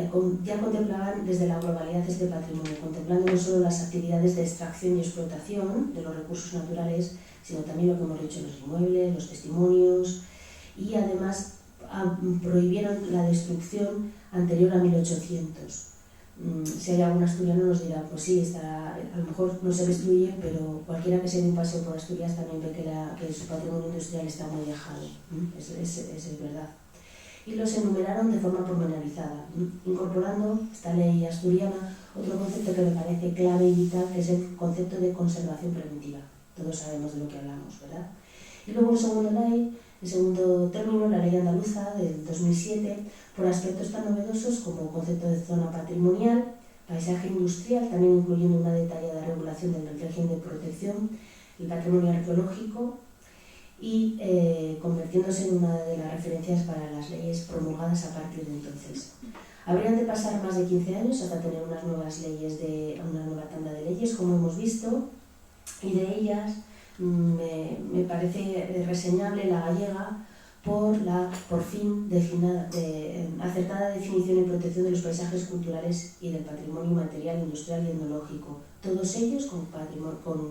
ya contemplaban desde la globalidad este patrimonio, contemplando no solo las actividades de extracción y explotación de los recursos naturales, sino también lo que hemos dicho, los inmuebles, los testimonios, y además prohibieron la destrucción anterior a 1800. Si hay algún asturiano nos dirá, pues sí, a lo mejor no se destruye, pero cualquiera que se dé un paseo por Asturias también ve que su patrimonio industrial está muy dejado, es verdad. Y los enumeraron de forma pormenorizada, incorporando esta ley asturiana otro concepto que me parece clave y vital, que es el concepto de conservación preventiva. Todos sabemos de lo que hablamos, ¿verdad? Y luego el segundo término, la ley andaluza del 2007, por aspectos tan novedosos como concepto de zona patrimonial, paisaje industrial, también incluyendo una detallada regulación del régimen de protección, el patrimonio arqueológico, y convirtiéndose en una de las referencias para las leyes promulgadas a partir de entonces. Habrían de pasar más de 15 años hasta tener unas nuevas leyes, una nueva tanda de leyes, como hemos visto, y de ellas me parece reseñable la gallega por la, por fin, acertada definición y protección de los paisajes culturales y del patrimonio material, industrial y etnológico, todos ellos con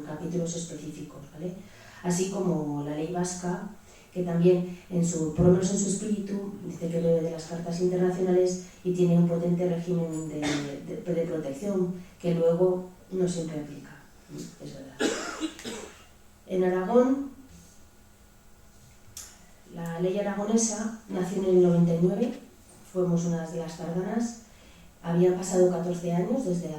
capítulos específicos, ¿vale? Así como la ley vasca, que también, por lo menos en su espíritu, dice que bebe de las cartas internacionales y tiene un potente régimen de protección que luego no siempre aplica, es verdad. En Aragón, la ley aragonesa nació en el 99, fuimos unas de las tardanas, habían pasado 14 años desde la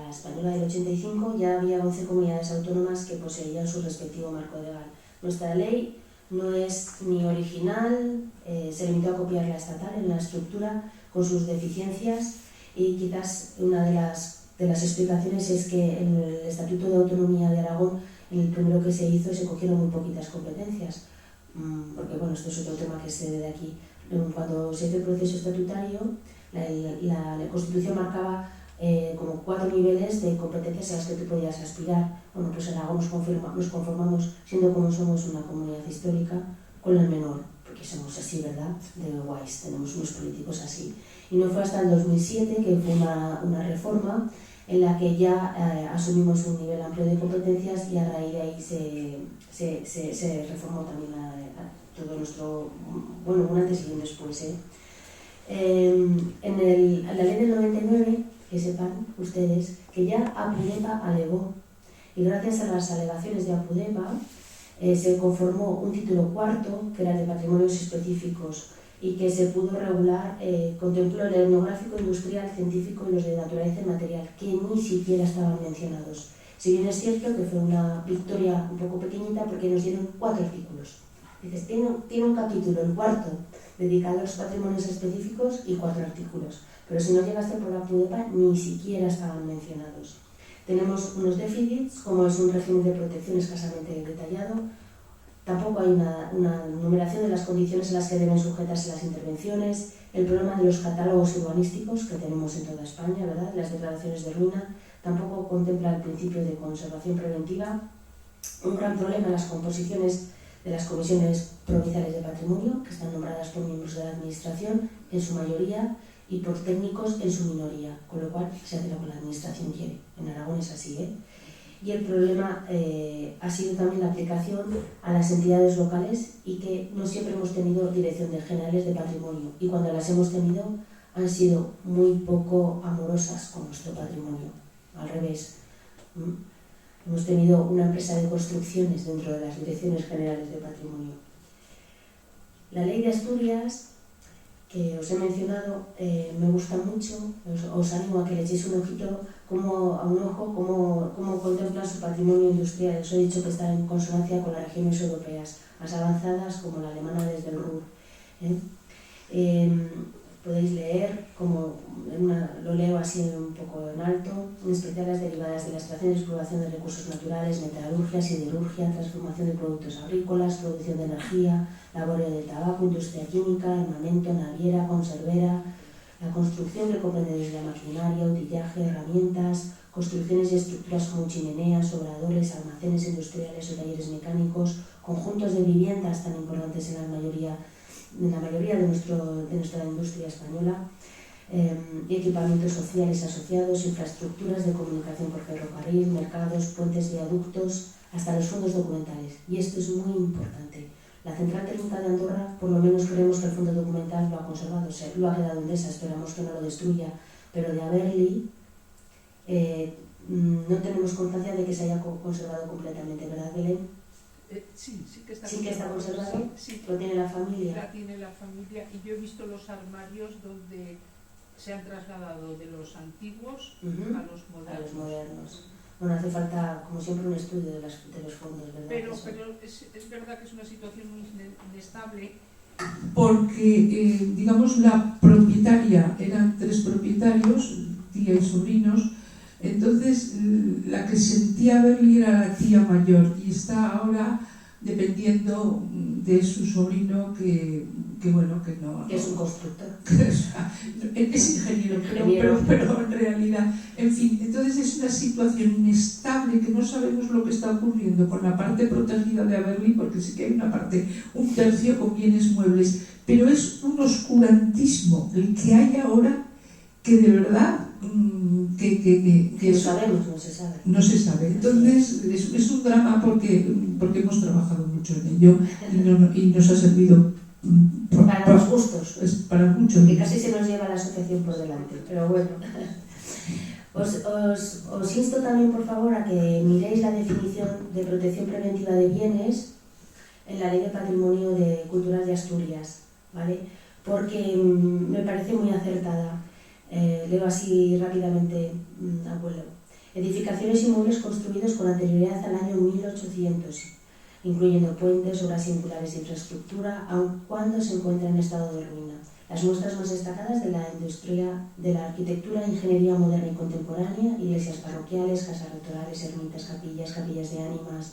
española del 85, ya había 11 comunidades autónomas que poseían su respectivo marco legal. Nuestra ley no es ni original, se limitó a copiar la estatal en la estructura con sus deficiencias, y quizás una de las explicaciones es que en el Estatuto de Autonomía de Aragón, en el primero que se hizo, se cogieron muy poquitas competencias, porque bueno, esto es otro tema que se ve de aquí. Cuando se hizo el proceso estatutario, la Constitución marcaba como 4 niveles de competencias a las que tú podías aspirar. Bueno, pues en Aragón nos conformamos, siendo como somos una comunidad histórica, con el menor, porque somos así, ¿verdad? De guays, tenemos unos políticos así. Y no fue hasta el 2007 que fue una reforma en la que ya asumimos un nivel amplio de competencias, y a raíz de ahí se reformó también todo nuestro, bueno, un antes y un después. En la ley del 99, que sepan ustedes, que ya Apudepa alegó, y gracias a las alegaciones de Apudepa se conformó un título cuarto, que era el de patrimonios específicos, y que se pudo regular, contempló el etnográfico, industrial, científico y los de naturaleza y material, que ni siquiera estaban mencionados. Si bien es cierto que fue una victoria un poco pequeñita, porque nos dieron 4 artículos. Dices, tiene un capítulo, el cuarto, dedicado a los patrimonios específicos y 4 artículos. Pero si no llegaste por la Apudepa, ni siquiera estaban mencionados. Tenemos unos déficits, como es un régimen de protección escasamente detallado. Tampoco hay una numeración de las condiciones en las que deben sujetarse las intervenciones, el problema de los catálogos urbanísticos que tenemos en toda España, ¿verdad? Las declaraciones de ruina, tampoco contempla el principio de conservación preventiva. Un gran problema en las composiciones de las comisiones provinciales de patrimonio, que están nombradas por miembros de la administración en su mayoría y por técnicos en su minoría, con lo cual se hace lo que la administración quiere, en en Aragón es así, ¿eh? Y el problema ha sido también la aplicación a las entidades locales y que no siempre hemos tenido direcciones generales de patrimonio y cuando las hemos tenido han sido muy poco amorosas con nuestro patrimonio, al revés. Hemos tenido una empresa de construcciones dentro de las direcciones generales de patrimonio. La ley de Asturias, que os he mencionado, me gusta mucho, os animo a que le echéis un ojito, cómo contemplan su patrimonio industrial. Os he dicho que está en consonancia con las regiones europeas, más avanzadas como la alemana desde el Ruhr. Podéis leer, lo leo así un poco en alto, en especial las derivadas de la extracción y explotación de recursos naturales, metalurgia, siderurgia, transformación de productos agrícolas, producción de energía, laboreo de tabaco, industria química, armamento, naviera, conservera, la construcción que comprende desde la maquinaria, utillaje, herramientas, construcciones y estructuras como chimeneas, obradores, almacenes industriales o talleres mecánicos, conjuntos de viviendas tan importantes en la mayoría de nuestra industria española, y equipamientos sociales asociados, infraestructuras de comunicación por ferrocarril, mercados, puentes, viaductos, hasta los fondos documentales. Y esto es muy importante. La Central Térmica de Andorra, por lo menos creemos que el fondo documental lo ha conservado, lo ha quedado Endesa, esperamos que no lo destruya, pero de Aberli no tenemos constancia de que se haya conservado completamente, ¿verdad, Belén? Sí que está sí que está conservado. Sí. Lo tiene la familia. La tiene la familia y yo he visto los armarios donde se han trasladado de los antiguos a los modernos. Bueno, hace falta, como siempre, un estudio de los fondos, ¿verdad? Pero es verdad que es una situación muy inestable porque, digamos, la propietaria, eran 3 propietarios, tía y sobrinos. Entonces, la que sentía Aberli era la tía mayor y está ahora dependiendo de su sobrino que no... Que es un constructor. Es ingeniero, pero en realidad... En fin, entonces es una situación inestable que no sabemos lo que está ocurriendo con la parte protegida de Aberli, porque sí que hay una parte, 1/3 con bienes muebles, pero es un oscurantismo el que hay ahora que de verdad... que no sabemos, no se sabe. No se sabe. Entonces es un drama porque hemos trabajado mucho en ello y nos ha servido para los gustos. Para mucho. Que casi se nos lleva la asociación por delante, pero bueno. Os insto también, por favor, a que miréis la definición de protección preventiva de bienes en la Ley de Patrimonio Cultural de Asturias, ¿vale? Porque me parece muy acertada. Leo así rápidamente, abuelo. Edificaciones y muebles construidos con anterioridad al año 1800, incluyendo puentes, obras singulares de infraestructura, aun cuando se encuentran en estado de ruina. Las muestras más destacadas de la industria de la arquitectura, ingeniería moderna y contemporánea, iglesias parroquiales, casas rectorales, ermitas, capillas de ánimas,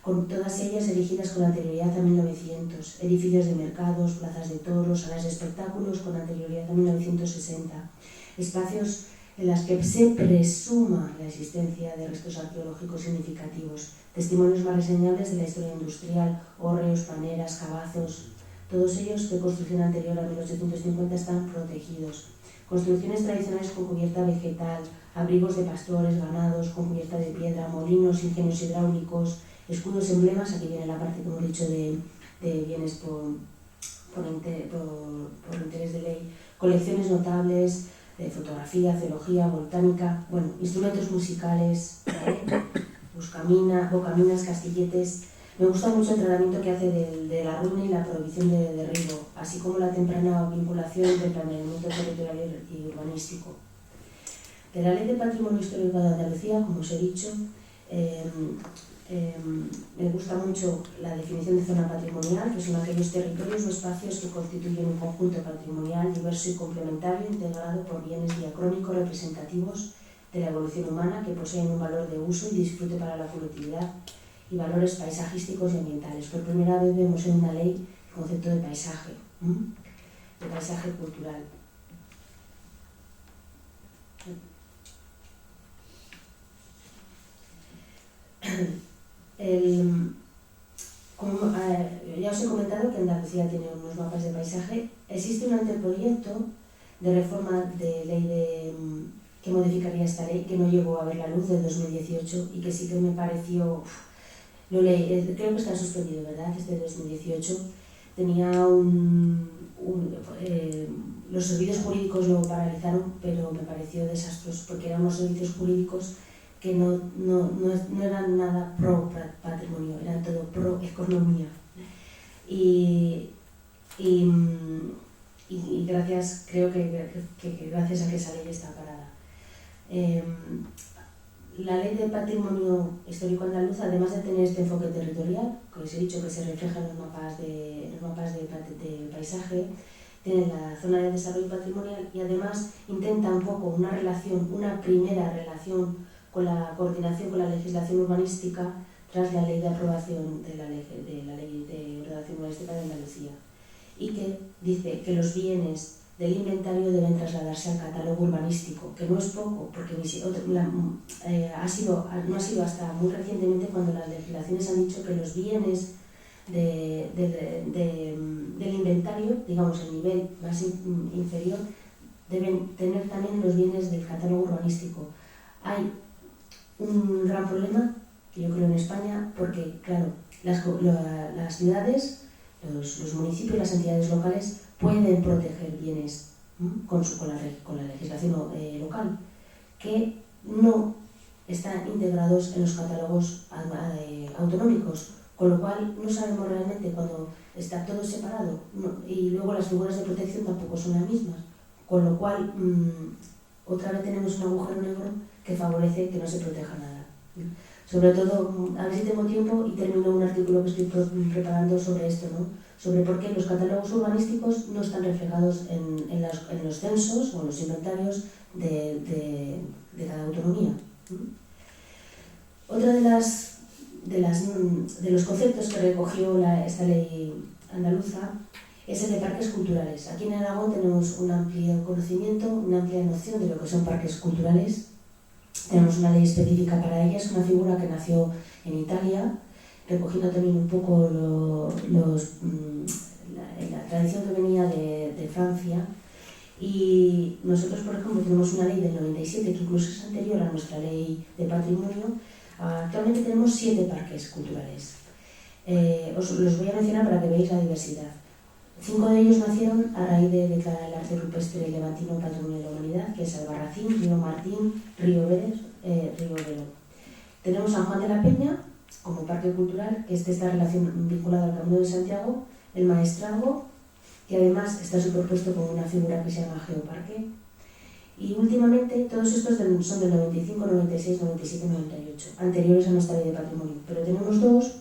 con todas ellas erigidas con anterioridad a 1900, edificios de mercados, plazas de toros, salas de espectáculos con anterioridad a 1960, espacios en las que se presuma la existencia de restos arqueológicos significativos, testimonios más reseñables de la historia industrial, hórreos, paneras, cabazos, todos ellos de construcción anterior a 1850 están protegidos. Construcciones tradicionales con cubierta vegetal, abrigos de pastores, ganados con cubierta de piedra, molinos, ingenios hidráulicos, escudos, emblemas, aquí viene la parte que hemos dicho de bienes por interés de ley, colecciones notables de fotografía, zoología, botánica, bueno, instrumentos musicales, bocaminas, castilletes. Me gusta mucho el tratamiento que hace de la ruina y la prohibición de derribo, así como la temprana vinculación entre planeamiento territorial y urbanístico. De la Ley de Patrimonio Histórico de Andalucía, como os he dicho, me gusta mucho la definición de zona patrimonial, que son aquellos territorios o espacios que constituyen un conjunto patrimonial diverso y complementario integrado por bienes diacrónicos representativos de la evolución humana que poseen un valor de uso y disfrute para la colectividad y valores paisajísticos y ambientales. Por primera vez vemos en una ley el concepto de paisaje cultural. Ya os he comentado que Andalucía tiene unos mapas de paisaje. Existe un anteproyecto de reforma de ley que modificaría esta ley, que no llegó a ver la luz del 2018 y que sí que me pareció, lo leí, creo que está suspendido, ¿verdad? Este 2018 tenía los servicios jurídicos lo paralizaron, pero me pareció desastroso porque eran unos servicios jurídicos que no eran nada pro patrimonio, eran todo pro economía. Y gracias, creo que gracias a que esa ley está parada. La ley de patrimonio histórico andaluz, además de tener este enfoque territorial, que os he dicho que se refleja en los mapas de paisaje, tiene la zona de desarrollo patrimonial y además intenta un poco una primera relación con la coordinación con la legislación urbanística tras la ley de aprobación de la ley de ordenación urbanística de Andalucía, y que dice que los bienes del inventario deben trasladarse al catálogo urbanístico, que no es poco, porque no ha sido hasta muy recientemente cuando las legislaciones han dicho que los bienes del inventario, digamos el nivel más inferior, deben tener también los bienes del catálogo urbanístico. Hay un gran problema, que yo creo en España, porque claro, las ciudades, los municipios, las entidades locales pueden proteger bienes con la legislación local, que no están integrados en los catálogos autonómicos, con lo cual no sabemos realmente cuando está todo separado, y luego las figuras de protección tampoco son las mismas, con lo cual otra vez tenemos un agujero negro que favorece que no se proteja nada. Sobre todo, a ver si tengo tiempo y termino un artículo que estoy preparando sobre esto, ¿no? Sobre por qué los catálogos urbanísticos no están reflejados en los censos o en los inventarios de cada autonomía. Otro de los conceptos que recogió esta ley andaluza es el de parques culturales. Aquí en Aragón tenemos un amplio conocimiento, una amplia noción de lo que son parques culturales. Tenemos una ley específica para ellas, una figura que nació en Italia, recogiendo también un poco la tradición que venía de Francia. Y nosotros, por ejemplo, tenemos una ley del 97 que incluso es anterior a nuestra ley de patrimonio. Actualmente tenemos 7 parques culturales. Os los voy a mencionar para que veáis la diversidad. 5 de ellos nacieron a raíz de declarar el arte rupestre levantino Patrimonio de la Humanidad, que es Albarracín, Río Martín, Río Vélez, Río Velo. Tenemos San Juan de la Peña como parque cultural, que está vinculado al Camino de Santiago, el Maestrazgo, que además está superpuesto con una figura que se llama Geoparque. Y últimamente todos estos son del 95, 96, 97, 98, anteriores a nuestra ley de patrimonio. Pero tenemos 2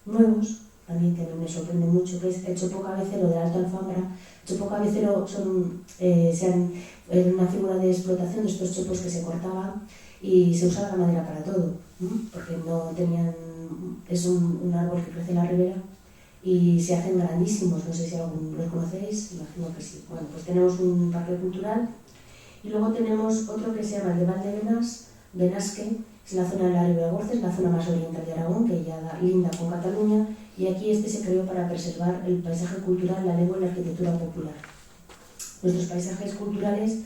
nuevos, también que a mí me sorprende mucho, que es el chopo cabecero del Alto Alfambra. El chopo cabecero era una figura de explotación de estos chopos que se cortaban y se usaba la madera para todo, porque no tenían, es un árbol que crece en la ribera y se hacen grandísimos, no sé si alguno los conocéis, imagino que sí. Bueno, pues tenemos un parque cultural y luego tenemos otro que se llama el de Valdebenasque, es la zona de la Ribagorza, es la zona más oriental de Aragón, que ya linda con Cataluña, y aquí se creó para preservar el paisaje cultural, la lengua y la arquitectura popular. Nuestros paisajes culturales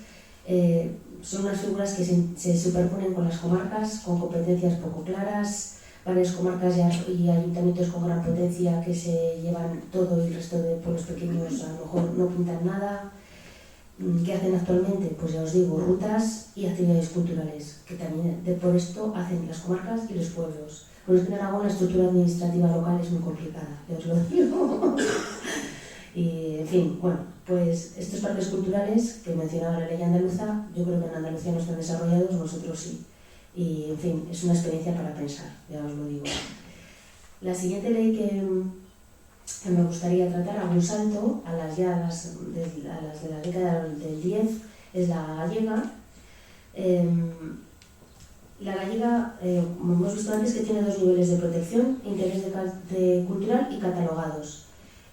son unas figuras que se superponen con las comarcas, con competencias poco claras, varias comarcas y ayuntamientos con gran potencia que se llevan todo y el resto de pueblos pequeños a lo mejor no pintan nada. ¿Qué hacen actualmente? Pues ya os digo, rutas y actividades culturales, que también por esto hacen las comarcas y los pueblos. Pero es que en Aragón la estructura administrativa local es muy complicada, ya os lo digo. Y, en fin, bueno, pues estos parques culturales que mencionaba la ley andaluza, yo creo que en Andalucía no están desarrollados, nosotros sí. Y, en fin, es una experiencia para pensar, ya os lo digo. La siguiente ley que me gustaría tratar, a un salto a las de la década del 10, es la gallega. La gallega, como hemos visto antes, que tiene 2 niveles de protección, interés cultural y catalogados.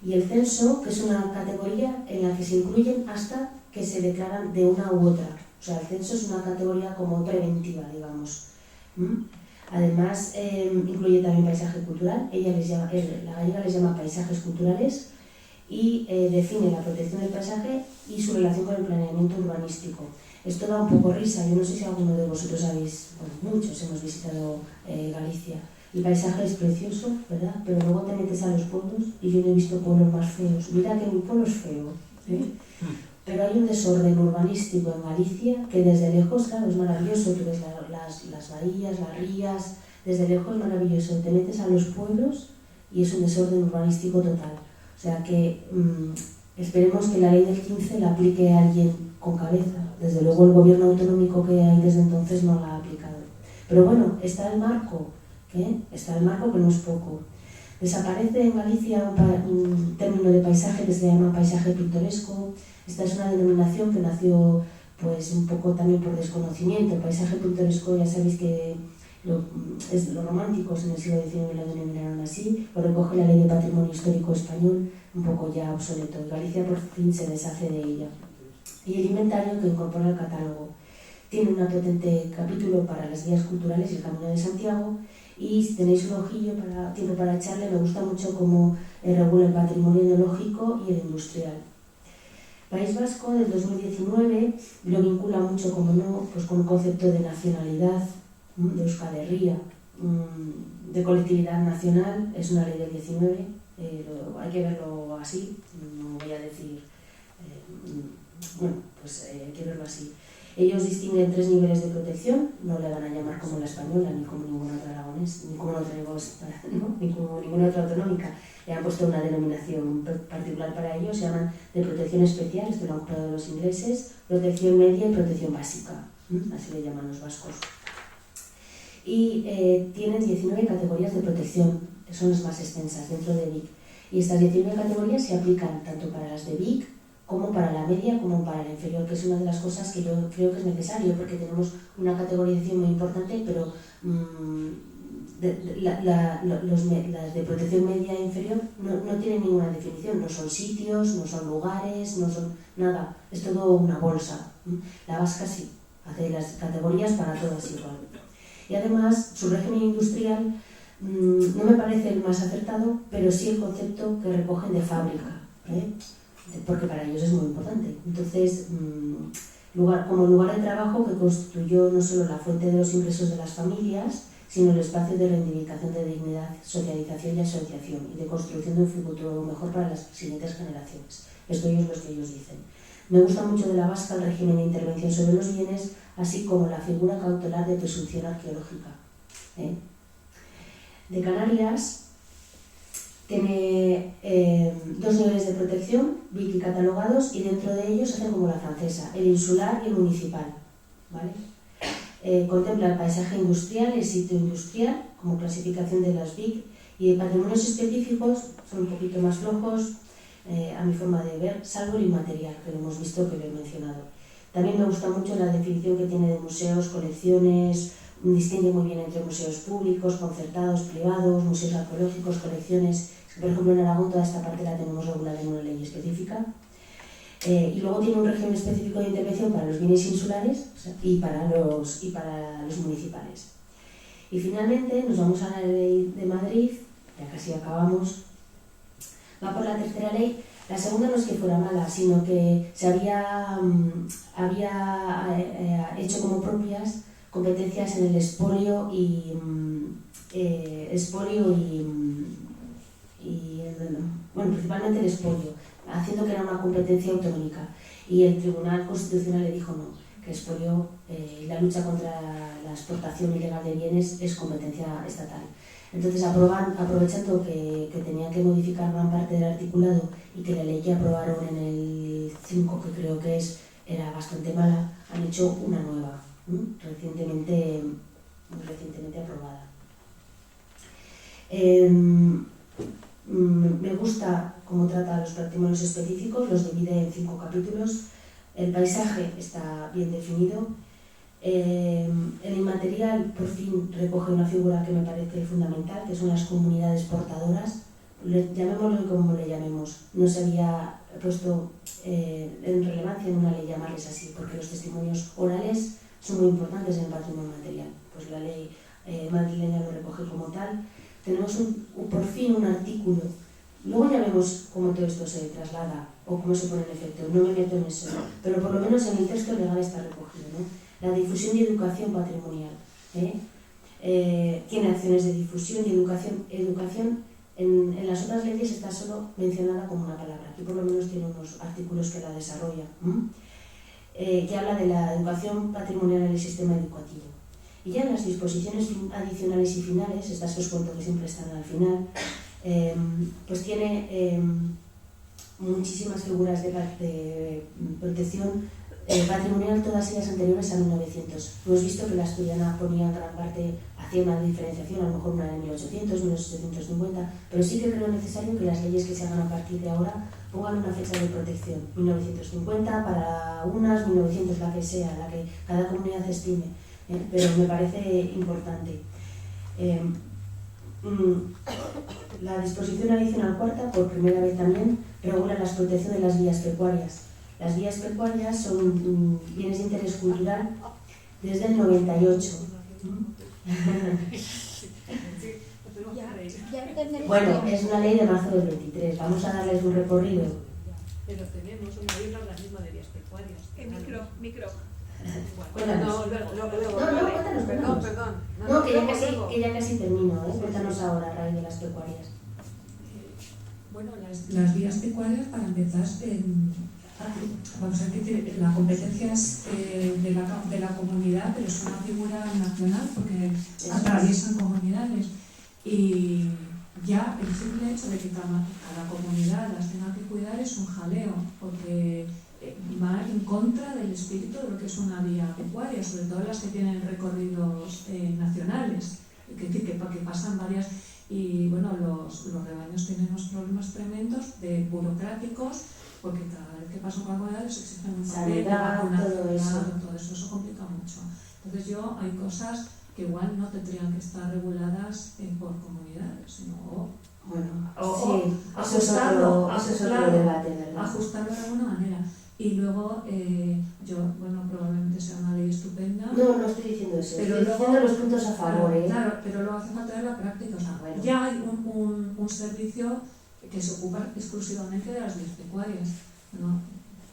Y el censo, que es una categoría en la que se incluyen hasta que se declaran de una u otra. O sea, el censo es una categoría como preventiva, digamos. Además, incluye también paisaje cultural. La gallega les llama paisajes culturales y define la protección del paisaje y su relación con el planeamiento urbanístico. Esto da un poco risa, yo no sé si alguno de vosotros habéis, bueno, muchos hemos visitado Galicia. El paisaje es precioso, ¿verdad? Pero luego te metes a los pueblos y yo no he visto pueblos más feos. Mira que mi pueblo es feo, ¿eh? Pero hay un desorden urbanístico en Galicia que desde lejos, claro, es maravilloso. Tú ves las bahías, las rías, desde lejos es maravilloso. Te metes a los pueblos y es un desorden urbanístico total. O sea que esperemos que la ley del 15 la aplique a alguien con cabeza. Desde luego el gobierno autonómico que hay desde entonces no la ha aplicado. Pero bueno, está el marco, está el marco que no es poco. Desaparece en Galicia un término de paisaje que se llama paisaje pintoresco. Esta es una denominación que nació pues un poco también por desconocimiento. El paisaje pintoresco, ya sabéis que los románticos en el siglo XIX lo denominaron así, lo recoge la Ley de Patrimonio Histórico Español, un poco ya obsoleto. Galicia por fin se deshace de ella. Y el inventario que incorpora el catálogo tiene un potente capítulo para las guías culturales y el Camino de Santiago. Y si tenéis un ojillo, tiempo para echarle, me gusta mucho cómo regula el patrimonio etnológico y el industrial. País Vasco del 2019 lo vincula mucho, como no, pues con un concepto de nacionalidad, de Euskal Herria, de colectividad nacional. Es una ley del 19, hay que verlo así, no voy a decir, hay que verlo así. Ellos distinguen 3 niveles de protección, no le van a llamar como la española, ni como ninguna otra aragonés, ni como ninguna otra autonómica. Le han puesto una denominación particular para ellos, se llaman de protección especial, esto lo han comprado los ingleses, protección media y protección básica, así le llaman los vascos. Y tienen 19 categorías de protección, que son las más extensas dentro de Vic. Y estas 19 categorías se aplican tanto para las de Vic, como para la media, como para la inferior, que es una de las cosas que yo creo que es necesario, porque tenemos una categorización muy importante, pero las de protección media e inferior no tienen ninguna definición, no son sitios, no son lugares, no son nada, es todo una bolsa. La vasca sí, hace las categorías para todas igual. Y además, su régimen industrial no me parece el más acertado, pero sí el concepto que recogen de fábrica, porque para ellos es muy importante. Entonces, como lugar de trabajo que constituyó no solo la fuente de los ingresos de las familias, sino el espacio de reivindicación de dignidad, socialización y asociación, y de construcción de un futuro mejor para las siguientes generaciones. Esto es lo que ellos dicen. Me gusta mucho de la vasca el régimen de intervención sobre los bienes, así como la figura cautelar de presunción arqueológica. De Canarias tiene 2 niveles de protección, Vic y catalogados, y dentro de ellos hacen como la francesa, el insular y el municipal, ¿vale? Contempla el paisaje industrial, el sitio industrial, como clasificación de las Vic, y de patrimonios específicos son un poquito más flojos, a mi forma de ver, salvo el inmaterial, que lo hemos visto, que lo he mencionado. También me gusta mucho la definición que tiene de museos, colecciones, distingue muy bien entre museos públicos, concertados, privados, museos arqueológicos, colecciones. Por ejemplo, en Aragón toda esta parte la tenemos regulada en una ley específica. Y luego tiene un régimen específico de intervención para los bienes insulares y para los municipales. Y finalmente nos vamos a la ley de Madrid, ya casi acabamos. Va por la tercera ley. La segunda no es que fuera mala, sino que se había hecho como propias competencias en el expolio principalmente el expolio, haciendo que era una competencia autonómica. Y el Tribunal Constitucional le dijo no, que expolio y la lucha contra la exportación ilegal de bienes es competencia estatal. Entonces, aprovechando que tenían que modificar gran parte del articulado y que la ley que aprobaron en el 5, que creo que era bastante mala, han hecho una nueva, recientemente aprobada. Me gusta cómo trata los patrimonios específicos, los divide en 5 capítulos. El paisaje está bien definido. El inmaterial por fin recoge una figura que me parece fundamental, que son las comunidades portadoras. Llamémoslo como le llamemos. No se había puesto en relevancia en una ley llamarles así, porque los testimonios orales son muy importantes en el patrimonio material. Pues la ley madrileña lo recoge como tal. Tenemos por fin un artículo Luego ya vemos cómo todo esto se traslada o cómo se pone en efecto, no me meto en eso, pero por lo menos en el texto legal está recogido, ¿no? La difusión y educación patrimonial. Tiene acciones de difusión y educación en las otras leyes está solo mencionada como una palabra, aquí por lo menos tiene unos artículos que la desarrollan, que habla de la educación patrimonial en el sistema educativo. Y ya en las disposiciones adicionales y finales, estas que os cuento que siempre están al final, pues tiene muchísimas figuras de protección patrimonial, todas ellas anteriores a 1900. Hemos visto que la asturiana ponía gran parte, hacía una diferenciación, a lo mejor una en 1800, 1850, pero sí que creo necesario que las leyes que se hagan a partir de ahora pongan una fecha de protección, 1950 para unas, 1900 la que sea, la que cada comunidad estime, pero me parece importante. La disposición adicional cuarta, por primera vez también, regula la protección de las vías pecuarias. Las vías pecuarias son bienes de interés cultural desde el 98. Bueno, es una ley de marzo del 23. Vamos a darles un recorrido. Pero tenemos una ley organismo de vías pecuarias. Micro. Cuéntanos. Cuéntanos. Perdón. No, que ya casi termino. Cuéntanos ahora a raíz de las pecuarias. Bueno, las vías pecuarias, para empezar, vamos a decir, la competencia es de la comunidad, pero es una figura nacional porque atraviesan comunidades. Y ya el simple hecho de que cada comunidad las tenga que cuidar es un jaleo, porque va en contra del espíritu de lo que es una vía pecuaria, sobre todo las que tienen recorridos nacionales, es decir, que pasan varias. Y bueno, los rebaños tienen unos problemas tremendos burocráticos, porque cada vez que pasa por la comunidad les exigen un papel de vacunación, todo eso complica mucho. Entonces hay cosas que igual no tendrían que estar reguladas por comunidades, sino ajustarlo de alguna manera. Y luego, probablemente sea una ley estupenda. No estoy diciendo eso, pero estoy diciendo los puntos a favor. Claro, pero luego hace falta la práctica. O sea, ya hay un servicio que se ocupa exclusivamente de las vías pecuarias, ¿no?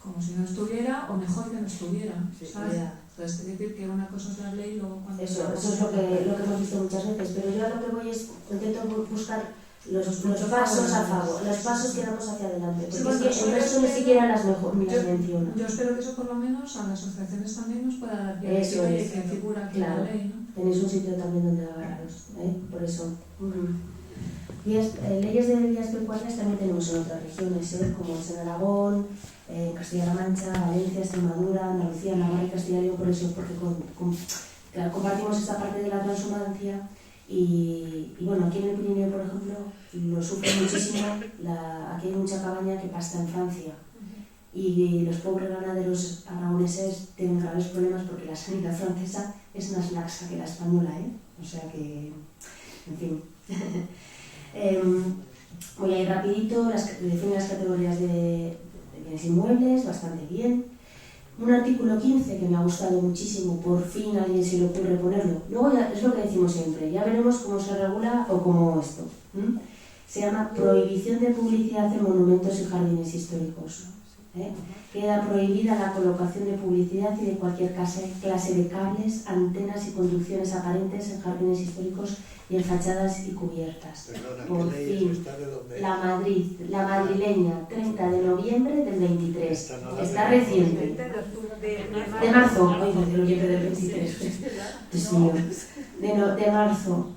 Como si no estuviera, o mejor que no estuviera, ¿sabes? Entonces, quiere decir que una cosa es la ley, luego cuando... Eso es lo que hemos visto muchas veces, pero yo a lo que voy es, intento buscar los pasos a favor, los pasos que damos hacia adelante, porque es que el resto ni siquiera las menciona. Yo espero que eso por lo menos a las asociaciones también nos pueda dar pie de que figura aquí la ley, ¿no? Tenéis un sitio también donde agarraros, por eso. Leyes de vías pecuarias también tenemos en otras regiones, como es en Aragón, en Castilla-La Mancha, Valencia, Extremadura, Andalucía, Navarra y Castilla y León, por eso, porque compartimos esta parte de la transhumancia. Y bueno, aquí en el Pirineo, por ejemplo, lo sufre muchísimo, aquí hay mucha cabaña que pasta en Francia y los pobres ganaderos aragoneses tienen graves problemas porque la sanidad francesa es más laxa que la española, o sea que, en fin. Voy a ir rapidito, define las categorías de bienes inmuebles, bastante bien. Un artículo 15 que me ha gustado muchísimo, por fin a alguien se le ocurre ponerlo. Luego es lo que decimos siempre, ya veremos cómo se regula o cómo esto. Se llama Prohibición de publicidad en monumentos y jardines históricos. Queda prohibida la colocación de publicidad y de cualquier clase de cables, antenas y conducciones aparentes en jardines históricos y en fachadas y cubiertas. Perdona, por ¿qué ley fin, es esta de dónde? la madrileña, 30 de noviembre del 23. Está reciente. De marzo, ay, de noviembre del 23. Dios mío. De marzo.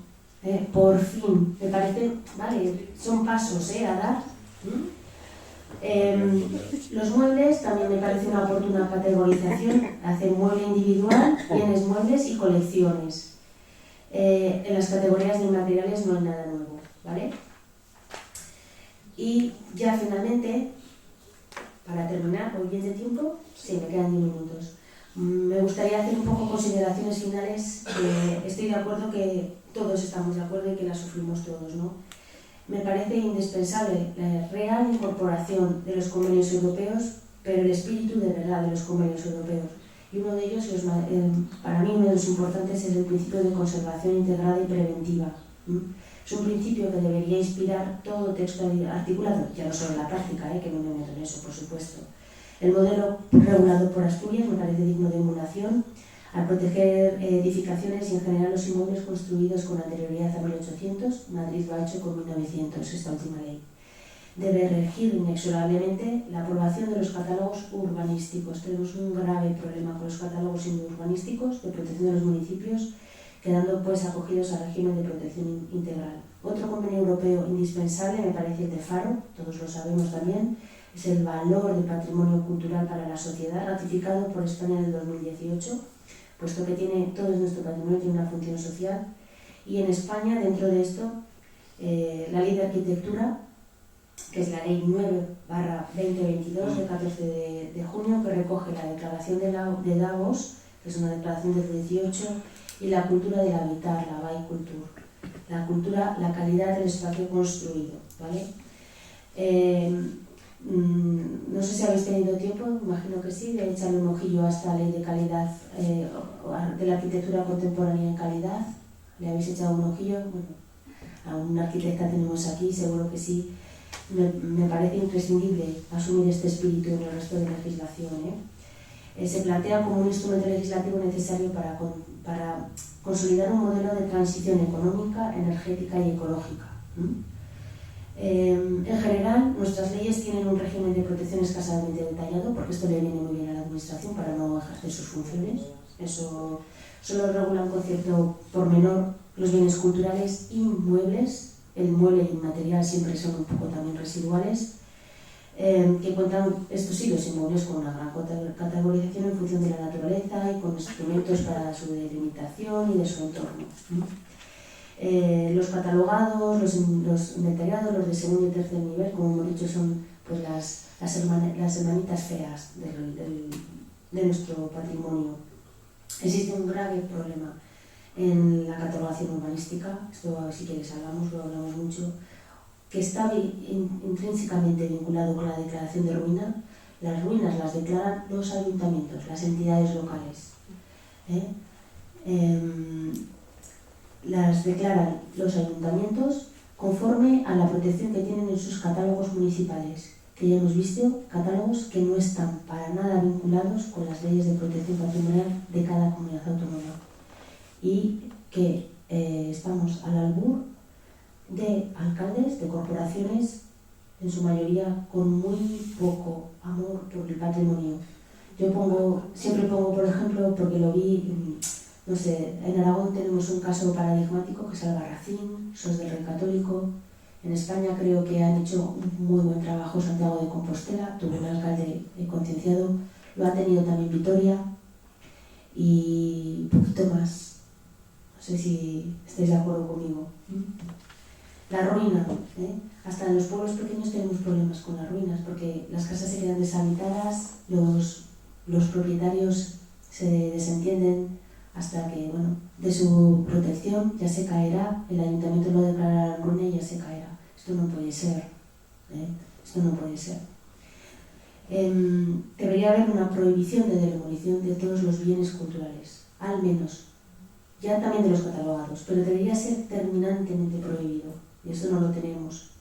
Por fin. Me parece, vale, son pasos a dar. Los muebles también me parece una oportuna categorización. Hacer mueble individual, bienes muebles y colecciones. En las categorías de materiales no hay nada nuevo, ¿vale? Y ya finalmente, para terminar, ¿voy bien de tiempo? Sí, me quedan 10 minutos. Me gustaría hacer un poco consideraciones finales. Estoy de acuerdo que todos estamos de acuerdo y que las sufrimos todos, ¿no? Me parece indispensable la real incorporación de los convenios europeos, pero el espíritu de verdad de los convenios europeos. Y uno de ellos, para mí, uno de los importantes es el principio de conservación integrada y preventiva. Es un principio que debería inspirar todo texto articulado, ya no solo en la práctica, que no me meto en eso, por supuesto. El modelo regulado por Asturias me parece digno de emulación, al proteger edificaciones y en general los inmuebles construidos con anterioridad a 1800, Madrid lo ha hecho con 1900, esta última ley. Debe regir inexorablemente la aprobación de los catálogos urbanísticos. Tenemos un grave problema con los catálogos urbanísticos de protección de los municipios, quedando pues acogidos al régimen de protección integral. Otro convenio europeo indispensable me parece el de Faro, todos lo sabemos también, es el valor del patrimonio cultural para la sociedad, ratificado por España en el 2018, puesto que todo nuestro patrimonio tiene una función social. Y en España, dentro de esto, la Ley de Arquitectura, que es la Ley 9/2022 del 14 de junio, que recoge la Declaración de Davos, que es una declaración del 18, y la cultura del habitar, la Baikultur. La cultura, la calidad del espacio construido, ¿vale? No sé si habéis tenido tiempo, imagino que sí, de echarle un ojillo a esta ley de calidad, de la arquitectura contemporánea en calidad. ¿Le habéis echado un ojillo? Bueno, a una arquitecta tenemos aquí, seguro que sí. Me parece imprescindible asumir este espíritu en el resto de legislación. Se plantea como un instrumento legislativo necesario para consolidar un modelo de transición económica, energética y ecológica. En general, nuestras leyes tienen un régimen de protección escasamente detallado, porque esto le viene muy bien a la administración para no ejercer sus funciones. Eso solo regulan con cierto pormenor los bienes culturales inmuebles, el mueble y el inmaterial siempre son un poco también residuales, que cuentan, estos sí, los inmuebles con una gran categorización en función de la naturaleza y con instrumentos para su delimitación y de su entorno. Los catalogados, los inventariados, los de segundo y tercer nivel, como hemos dicho, son pues, las hermanitas feas de nuestro patrimonio. Existe un grave problema en la catalogación urbanística, esto a ver si queréis lo hablamos mucho, que está intrínsecamente vinculado con la declaración de ruina. Las ruinas las declaran los ayuntamientos, las entidades locales. Las declaran los ayuntamientos conforme a la protección que tienen en sus catálogos municipales, que ya hemos visto, catálogos que no están para nada vinculados con las leyes de protección patrimonial de cada comunidad autónoma y que estamos al albur de alcaldes, de corporaciones, en su mayoría con muy poco amor por el patrimonio. Yo siempre pongo, por ejemplo, porque lo vi, no sé, en Aragón tenemos un caso paradigmático que es Albarracín, Sos del Rey Católico. En España creo que han hecho un muy buen trabajo Santiago de Compostela, tuvo un alcalde concienciado, lo ha tenido también Vitoria y un poquito más. No sé si estáis de acuerdo conmigo. La ruina, hasta en los pueblos pequeños tenemos problemas con las ruinas porque las casas se quedan deshabitadas, los propietarios se desentienden hasta que, bueno, de su protección ya se caerá, el ayuntamiento lo declarará ruina y ya se caerá. Esto no puede ser, esto no puede ser. Debería haber una prohibición de demolición de todos los bienes culturales, al menos, ya también de los catalogados, pero debería ser terminantemente prohibido, y eso no lo tenemos.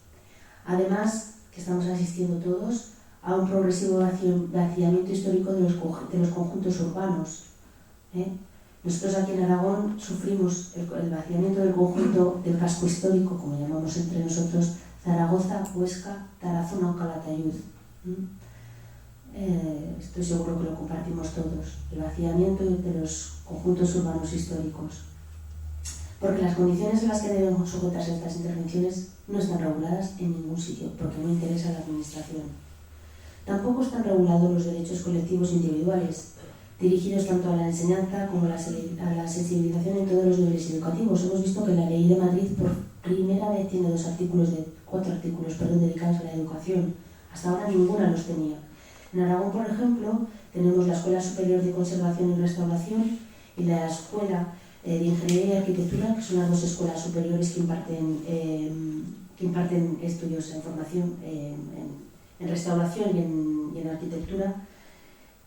Además, que estamos asistiendo todos a un progresivo vaciamiento histórico de los conjuntos urbanos. Nosotros aquí en Aragón sufrimos el vaciamiento del conjunto del casco histórico, como llamamos entre nosotros, Zaragoza, Huesca, Tarazona o Calatayud. Estoy seguro que lo compartimos todos, el vaciamiento de los conjuntos urbanos históricos. Porque las condiciones en las que deben sujetarse estas intervenciones no están reguladas en ningún sitio, porque no interesa a la administración. Tampoco están regulados los derechos colectivos individuales, dirigidos tanto a la enseñanza como a la sensibilización en todos los niveles educativos. Hemos visto que la Ley de Madrid por primera vez tiene 4 artículos dedicados a la educación. Hasta ahora ninguna los tenía. En Aragón, por ejemplo, tenemos la Escuela Superior de Conservación y Restauración y la Escuela de Ingeniería y Arquitectura, que son las 2 escuelas superiores que imparten estudios en formación en restauración y en arquitectura,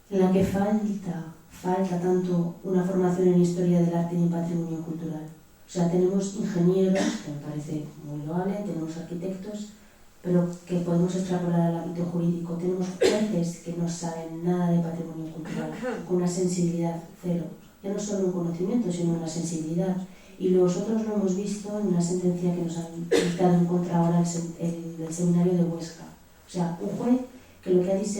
en la que falta tanto una formación en historia del arte y en patrimonio cultural. sea, tenemos ingenieros, que me parece muy loable, tenemos arquitectos, pero que podemos extrapolar al ámbito jurídico. Tenemos jueces que no saben nada de patrimonio cultural, con una sensibilidad cero. Ya no solo un conocimiento, sino una sensibilidad. Y nosotros lo hemos visto en una sentencia que nos han dictado en contra ahora del seminario de Huesca. O sea, un juez que lo que ha dicho,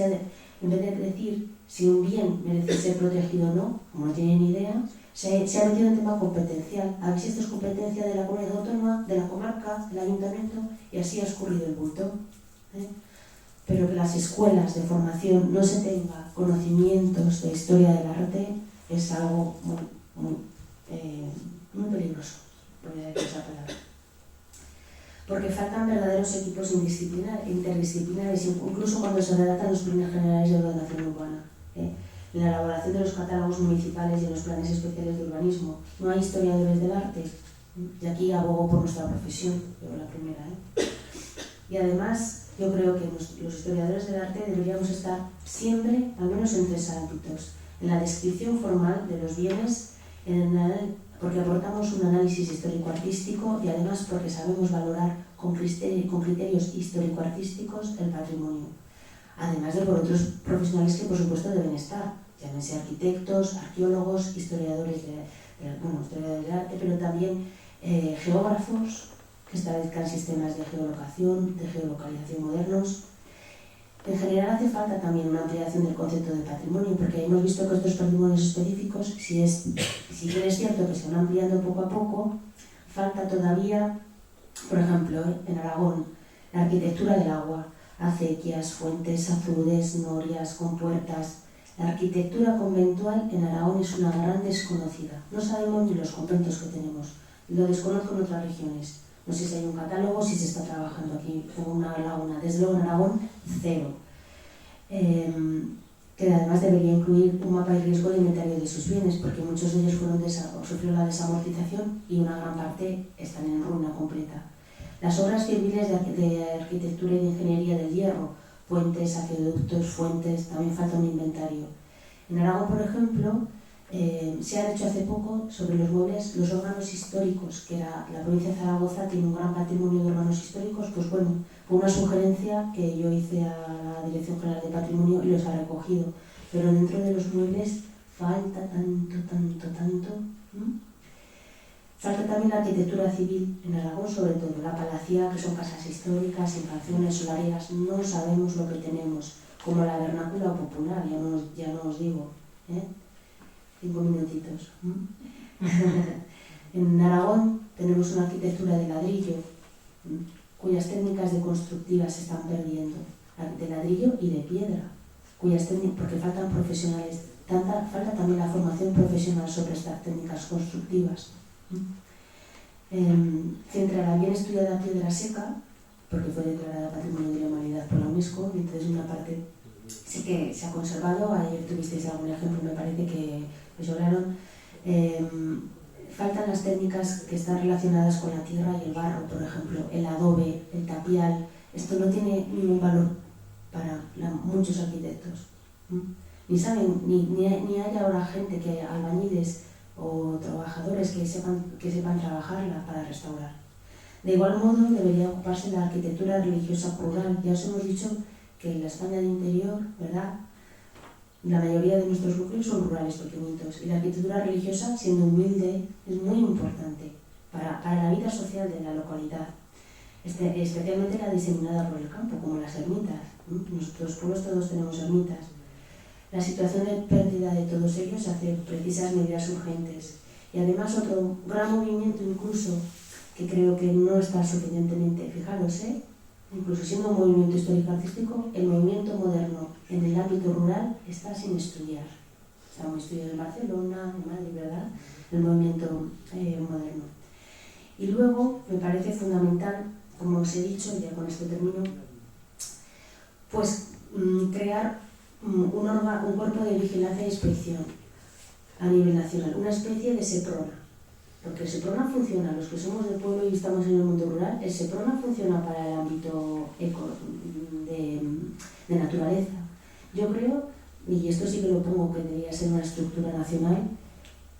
en vez de decir si un bien merece ser protegido o no, como no tiene ni idea, se ha metido en tema competencial. A ver si esto es competencia de la comunidad autónoma, de la comarca, del ayuntamiento, y así ha escurrido el bulto. Pero que las escuelas de formación no se tengan conocimientos de historia del arte es algo muy peligroso, voy a decir esa palabra. Porque faltan verdaderos equipos interdisciplinares, incluso cuando se redactan los planes generales de ordenación urbana. En la elaboración de los catálogos municipales y en los planes especiales de urbanismo. No hay historiadores del arte, y aquí abogo por nuestra profesión, yo la primera. Y además, yo creo que los historiadores del arte deberíamos estar siempre, al menos en 3 ámbitos. En la descripción formal de los bienes, porque aportamos un análisis histórico-artístico y además porque sabemos valorar con criterios histórico-artísticos el patrimonio. Además de por otros profesionales que por supuesto deben estar, llámense arquitectos, arqueólogos, historiadores del arte, pero también geógrafos que establezcan sistemas de geolocación, de geolocalización modernos. En general hace falta también una ampliación del concepto de patrimonio, porque hemos visto que estos patrimonios específicos, si bien es cierto que se van ampliando poco a poco, falta todavía, por ejemplo, en Aragón, la arquitectura del agua, acequias, fuentes, azudes, norias, compuertas. La arquitectura conventual en Aragón es una gran desconocida. No sabemos ni los conventos que tenemos. Lo desconozco en otras regiones. No sé si hay un catálogo, si se está trabajando aquí. Tengo una laguna. Desde luego en Aragón, 0. Que además debería incluir un mapa de riesgo de inventario de sus bienes, porque muchos de ellos sufrieron la desamortización y una gran parte están en ruina completa. Las obras civiles de arquitectura y de ingeniería del hierro, puentes, acueductos, fuentes, también falta un inventario. En Aragón, por ejemplo, se han hecho hace poco sobre los muebles, los órganos históricos, que la provincia de Zaragoza tiene un gran patrimonio de órganos históricos, pues bueno, fue una sugerencia que yo hice a la Dirección General de Patrimonio y los ha recogido. Pero dentro de los muebles falta tanto. Falta también la arquitectura civil en Aragón, sobre todo la palacia, que son casas históricas, inflaciones, solareras. No sabemos lo que tenemos, como la vernácula o popular, ya no os digo. 5 minutitos. En Aragón tenemos una arquitectura de ladrillo, cuyas técnicas deconstructivas se están perdiendo, de ladrillo y de piedra, porque faltan profesionales. Falta también la formación profesional sobre estas técnicas constructivas. Centrará bien estudiada Piedra Seca, porque fue declarada Patrimonio de la Humanidad por la UNESCO, y entonces una parte sí que se ha conservado. Ayer tuvisteis algún ejemplo, me parece que lloraron. Faltan las técnicas que están relacionadas con la tierra y el barro, por ejemplo, el adobe, el tapial. Esto no tiene ningún valor para muchos arquitectos. Ni saben, ni hay ahora gente albañiles o trabajadores que sepan trabajarla para restaurar. De igual modo, debería ocuparse la arquitectura religiosa rural. Ya os hemos dicho que en la España de interior, ¿verdad?, la mayoría de nuestros núcleos son rurales pequeñitos, y la arquitectura religiosa, siendo humilde, es muy importante para la vida social de la localidad, especialmente la diseminada por el campo, como las ermitas. Nuestros pueblos todos tenemos ermitas. La situación de pérdida de todos ellos hace precisas medidas urgentes. Y además otro gran movimiento incluso, que creo que no está suficientemente, fijaros, incluso siendo un movimiento histórico-artístico, el movimiento moderno en el ámbito rural está sin estudiar. Está muy estudiado en Barcelona, en Madrid, ¿verdad?, el movimiento moderno. Y luego me parece fundamental, como os he dicho, ya con esto termino, pues crear un cuerpo de vigilancia e inspección a nivel nacional, una especie de SEPRONA, porque el SEPRONA funciona, los que somos del pueblo y estamos en el mundo rural, el SEPRONA funciona para el ámbito de naturaleza. Yo creo, y esto sí que lo pongo que debería ser una estructura nacional,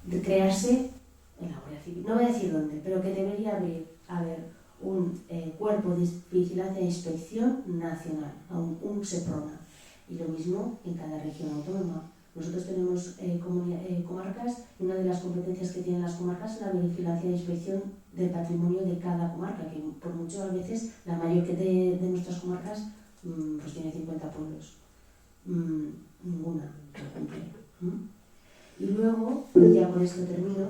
de crearse en la Guardia civil, no voy a decir dónde, pero que debería haber un cuerpo de vigilancia e inspección nacional, un SEPRONA, y lo mismo en cada región autónoma. Nosotros tenemos comarcas y una de las competencias que tienen las comarcas es la vigilancia e inspección del patrimonio de cada comarca, que por mucho a veces la mayor que de nuestras comarcas pues tiene 50 pueblos. Ninguna, por ejemplo. Y luego, ya con esto termino,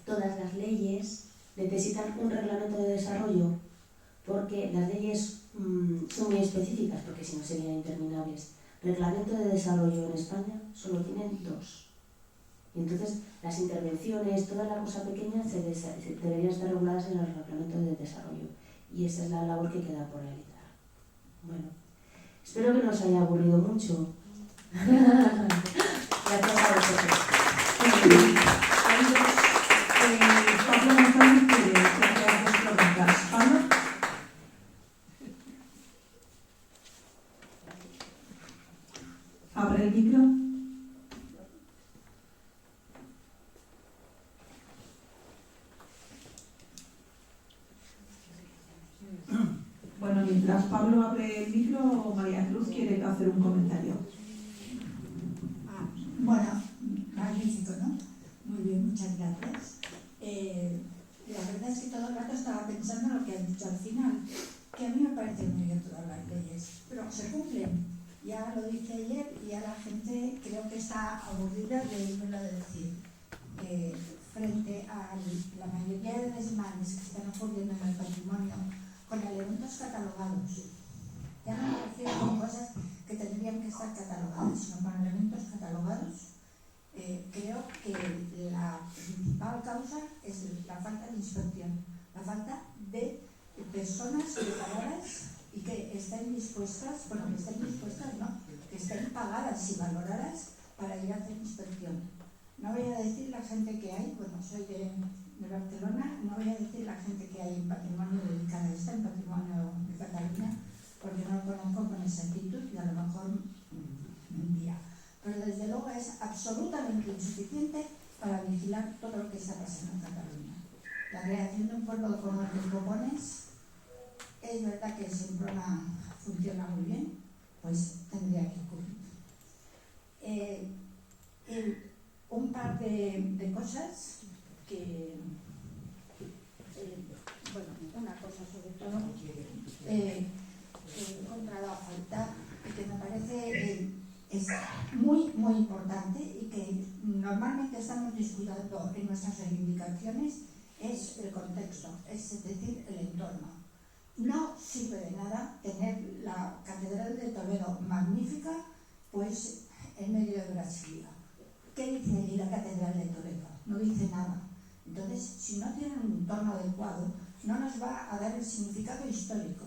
todas las leyes necesitan un reglamento de desarrollo porque las leyes son muy específicas, porque si no serían interminables. Reglamento de desarrollo en España solo tienen 2. Y entonces las intervenciones, toda la cosa pequeña deberían estar reguladas en los reglamentos de desarrollo. Y esa es la labor que queda por realizar. Bueno, espero que no os haya aburrido mucho. Gracias a vosotros. Pablo González quiere plantear 2 preguntas. Pablo. Abre el micro. Bueno, mientras Pablo abre el micro, María Cruz quiere hacer un comentario. Bueno, magnífico, ¿no? Muy bien, muchas gracias. La verdad es que todo el rato estaba pensando en lo que has dicho al final, que a mí me parece muy bien todas las leyes, pero se cumplen. Ya lo dije ayer y ya la gente creo que está aburrida de oírmelo decir. Frente a la mayoría de desmanes que están ocurriendo en el patrimonio con elementos catalogados, ya no me refiero con cosas que tendrían que estar catalogadas, sino con elementos catalogados, creo que la principal causa es la falta de inspección, la falta de personas preparadas y que estén dispuestas, bueno, que estén dispuestas, no, que estén pagadas y valoradas para ir a hacer inspección. No voy a decir la gente que hay, bueno, soy de Barcelona, no voy a decir la gente que hay en patrimonio dedicada a esto, en patrimonio de Cataluña, porque no lo conozco con exactitud y a lo mejor un día. Pero desde luego es absolutamente insuficiente para vigilar todo lo que está pasando en Cataluña. La creación de un pueblo como el que propones, es verdad que SEPRONA funciona muy bien, pues tendría que ocurrir. Un par de cosas que, bueno, una cosa sobre todo, he encontrado a faltar y que me parece es muy, muy importante y que normalmente estamos descuidando en nuestras reivindicaciones, es el contexto, es decir, el entorno. No sirve de nada tener la Catedral de Toledo magnífica, pues en medio de Brasilia. ¿Qué dice allí la Catedral de Toledo? No dice nada. Entonces, si no tiene un entorno adecuado, no nos va a dar el significado histórico.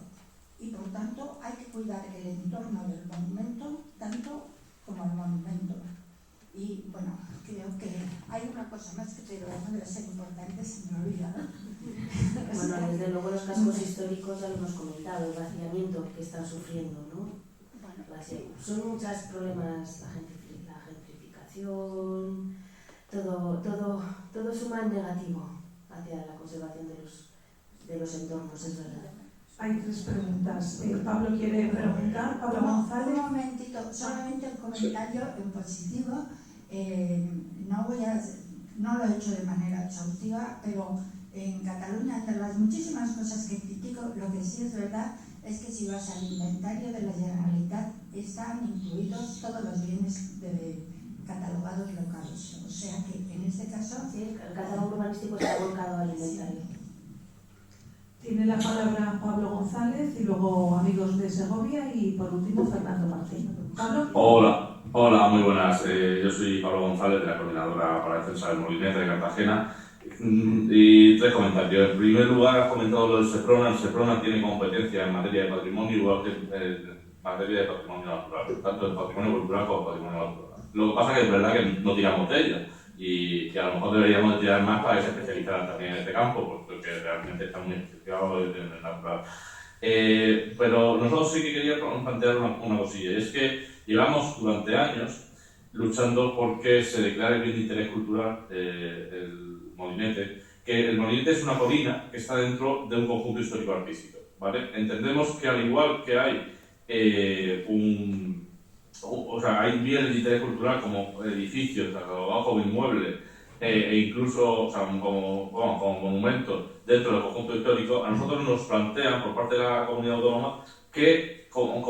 Y por tanto, hay que cuidar el entorno del monumento, tanto como el monumento. Y bueno, creo que hay una cosa más que pero no debe ser importante, se me olvida, ¿no? Bueno, desde luego los cascos históricos ya lo hemos comentado, el vaciamiento que están sufriendo, ¿no? Bueno, son muchos problemas, la gentrificación, todo suma en negativo hacia la conservación de los entornos, es verdad. Hay 3 preguntas. Pablo quiere preguntar. Pablo González. Un momentito, solamente un comentario en positivo. No lo he hecho de manera exhaustiva, pero en Cataluña, entre las muchísimas cosas que critico, lo que sí es verdad es que si vas al inventario de la Generalitat están incluidos todos los bienes catalogados locales. O sea que en este caso... Sí, el catálogo urbanístico está volcado al inventario. Tiene la palabra Pablo González y luego amigos de Segovia y por último Fernando Martín. ¿Pablo? Hola, muy buenas. Yo soy Pablo González de la Coordinadora para la Defensa del Molinete de Cartagena. Y 3 comentarios. En primer lugar, has comentado lo del SEPRONA. El SEPRONA tiene competencia en materia de patrimonio igual que en materia de patrimonio natural, tanto el patrimonio cultural como el patrimonio natural. Lo que pasa es que es verdad que no tiramos de ello y que a lo mejor deberíamos de tirar más para que se especializaran también en este campo, porque realmente está muy especializado en el natural. Pero nosotros sí que queríamos plantear una cosilla, y es que llevamos durante años luchando por que se declare bien de interés cultural Molinete, que el Molinete es una colina que está dentro de un conjunto histórico-artístico, ¿vale? Entendemos que al igual que hay hay bienes de interés cultural como edificios, como inmuebles, e incluso como monumentos dentro del conjunto histórico, a nosotros nos plantean por parte de la comunidad autónoma que como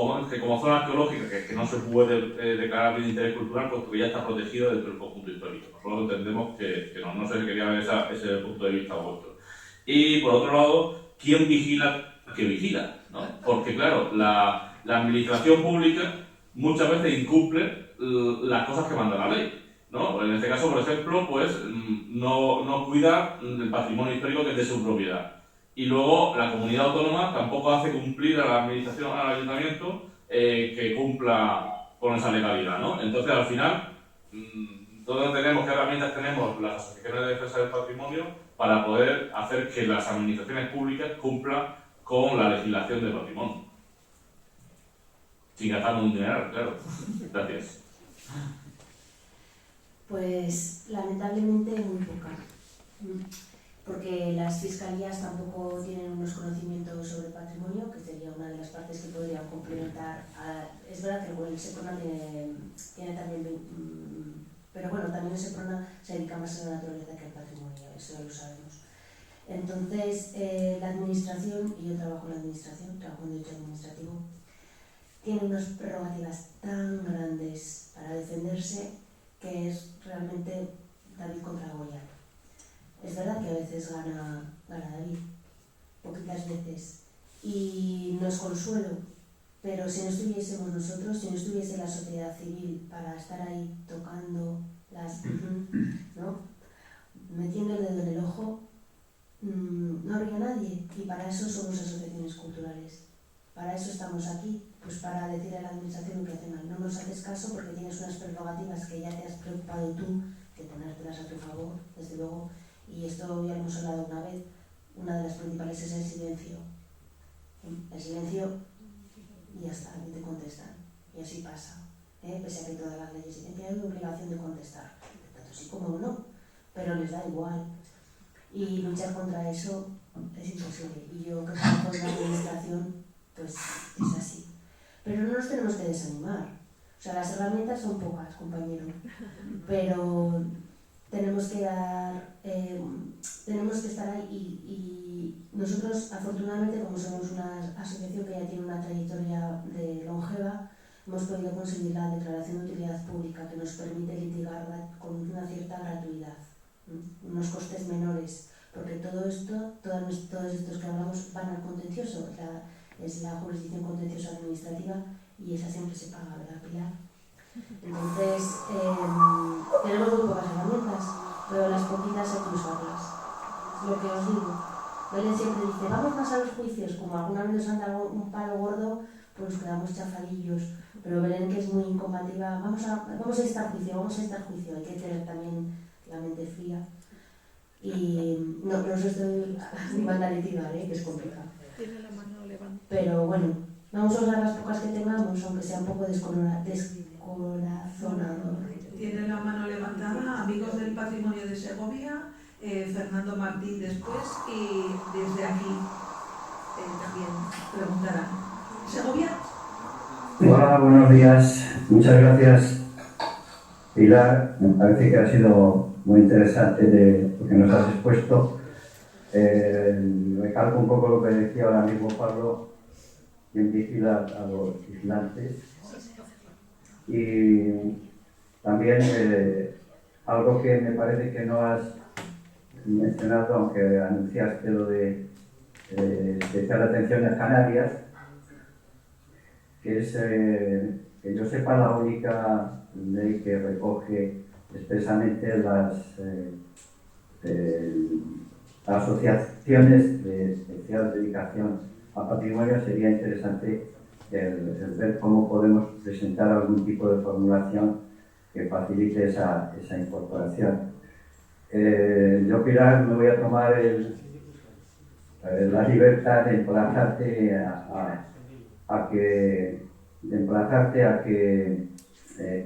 zona arqueológica que no se puede declarar bien de interés cultural porque ya está protegido dentro del conjunto histórico. Nosotros entendemos que no se quería ver ese punto de vista vuestro. Y por otro lado, ¿quién vigila que vigila? ¿No? Porque claro, la administración pública muchas veces incumple las cosas que manda la ley, ¿no? En este caso, por ejemplo, pues no cuida el patrimonio histórico que es de su propiedad. Y luego la comunidad autónoma tampoco hace cumplir a la administración, al ayuntamiento, que cumpla con esa legalidad, ¿no? Entonces, al final, ¿dónde tenemos, qué herramientas tenemos las asociaciones de defensa del patrimonio para poder hacer que las administraciones públicas cumplan con la legislación del patrimonio? Sin gastar un dineral, claro. Gracias. Pues lamentablemente muy poca, porque las fiscalías tampoco tienen unos conocimientos sobre patrimonio, que sería una de las partes que podrían complementar. Es verdad que el SEPRONA tiene también, pero bueno, también el SEPRONA se dedica más a la naturaleza que al patrimonio, eso ya lo sabemos. Entonces, la administración, y yo trabajo en la administración, trabajo en derecho administrativo, tiene unas prerrogativas tan grandes para defenderse que es realmente David contra Goliat. Es verdad que a veces gana David, poquitas veces, y no es consuelo, pero si no estuviésemos nosotros, si no estuviese la sociedad civil para estar ahí tocando ¿no? Metiendo el dedo en el ojo, no habría nadie, y para eso somos asociaciones culturales. Para eso estamos aquí, pues para decirle a la administración lo que hace mal. No nos haces caso porque tienes unas prerrogativas que ya te has preocupado tú de ponértelas a tu favor, desde luego, y esto ya lo hemos hablado una vez. Una de las principales es el silencio. El silencio y ya está, y te contestan. Y así pasa, pese a que todas las leyes dicen que hay obligación de contestar, tanto sí como no, pero les da igual. Y luchar contra eso es imposible. Y yo que trabajo en la administración, pues es así. Pero no nos tenemos que desanimar. O sea, las herramientas son pocas, compañero. Pero tenemos que estar ahí y nosotros, afortunadamente, como somos una asociación que ya tiene una trayectoria de longeva, hemos podido conseguir la declaración de utilidad pública que nos permite litigar con una cierta gratuidad, unos costes menores, porque todos estos que hablamos van al contencioso. Es la jurisdicción contenciosa administrativa y esa siempre se paga, ¿verdad, Pilar? Entonces, tenemos muy pocas herramientas, pero las poquitas hay que usarlas. Es lo que os digo. Belén siempre dice, vamos más a los juicios, como alguna vez nos han dado un palo gordo, pues nos quedamos chafadillos. Pero Belén, que es muy incombativa, vamos a estar juicio, hay que tener también la mente fría. Y no os estoy animando a litigar, que es complicado. Tiene la mano levantada. Pero bueno, vamos a usar las pocas que tengamos, aunque sea un poco descorazonador. Tiene la mano levantada, amigos del patrimonio de Segovia, Fernando Martín después, y desde aquí también preguntarán. ¿Segovia? Hola, buenos días. Muchas gracias, Pilar. Me parece que ha sido muy interesante lo que nos has expuesto. Recalco un poco lo que decía ahora mismo Pablo, quien vigila a los vigilantes. Y también algo que me parece que no has mencionado, aunque anunciaste lo de especial atención a Canarias, que es, que yo sepa, la única ley que recoge expresamente las asociaciones de especial dedicación a patrimonio. Sería interesante el ver cómo podemos presentar algún tipo de formulación que facilite esa incorporación. Yo, Pilar, me voy a tomar la libertad de emplazarte a que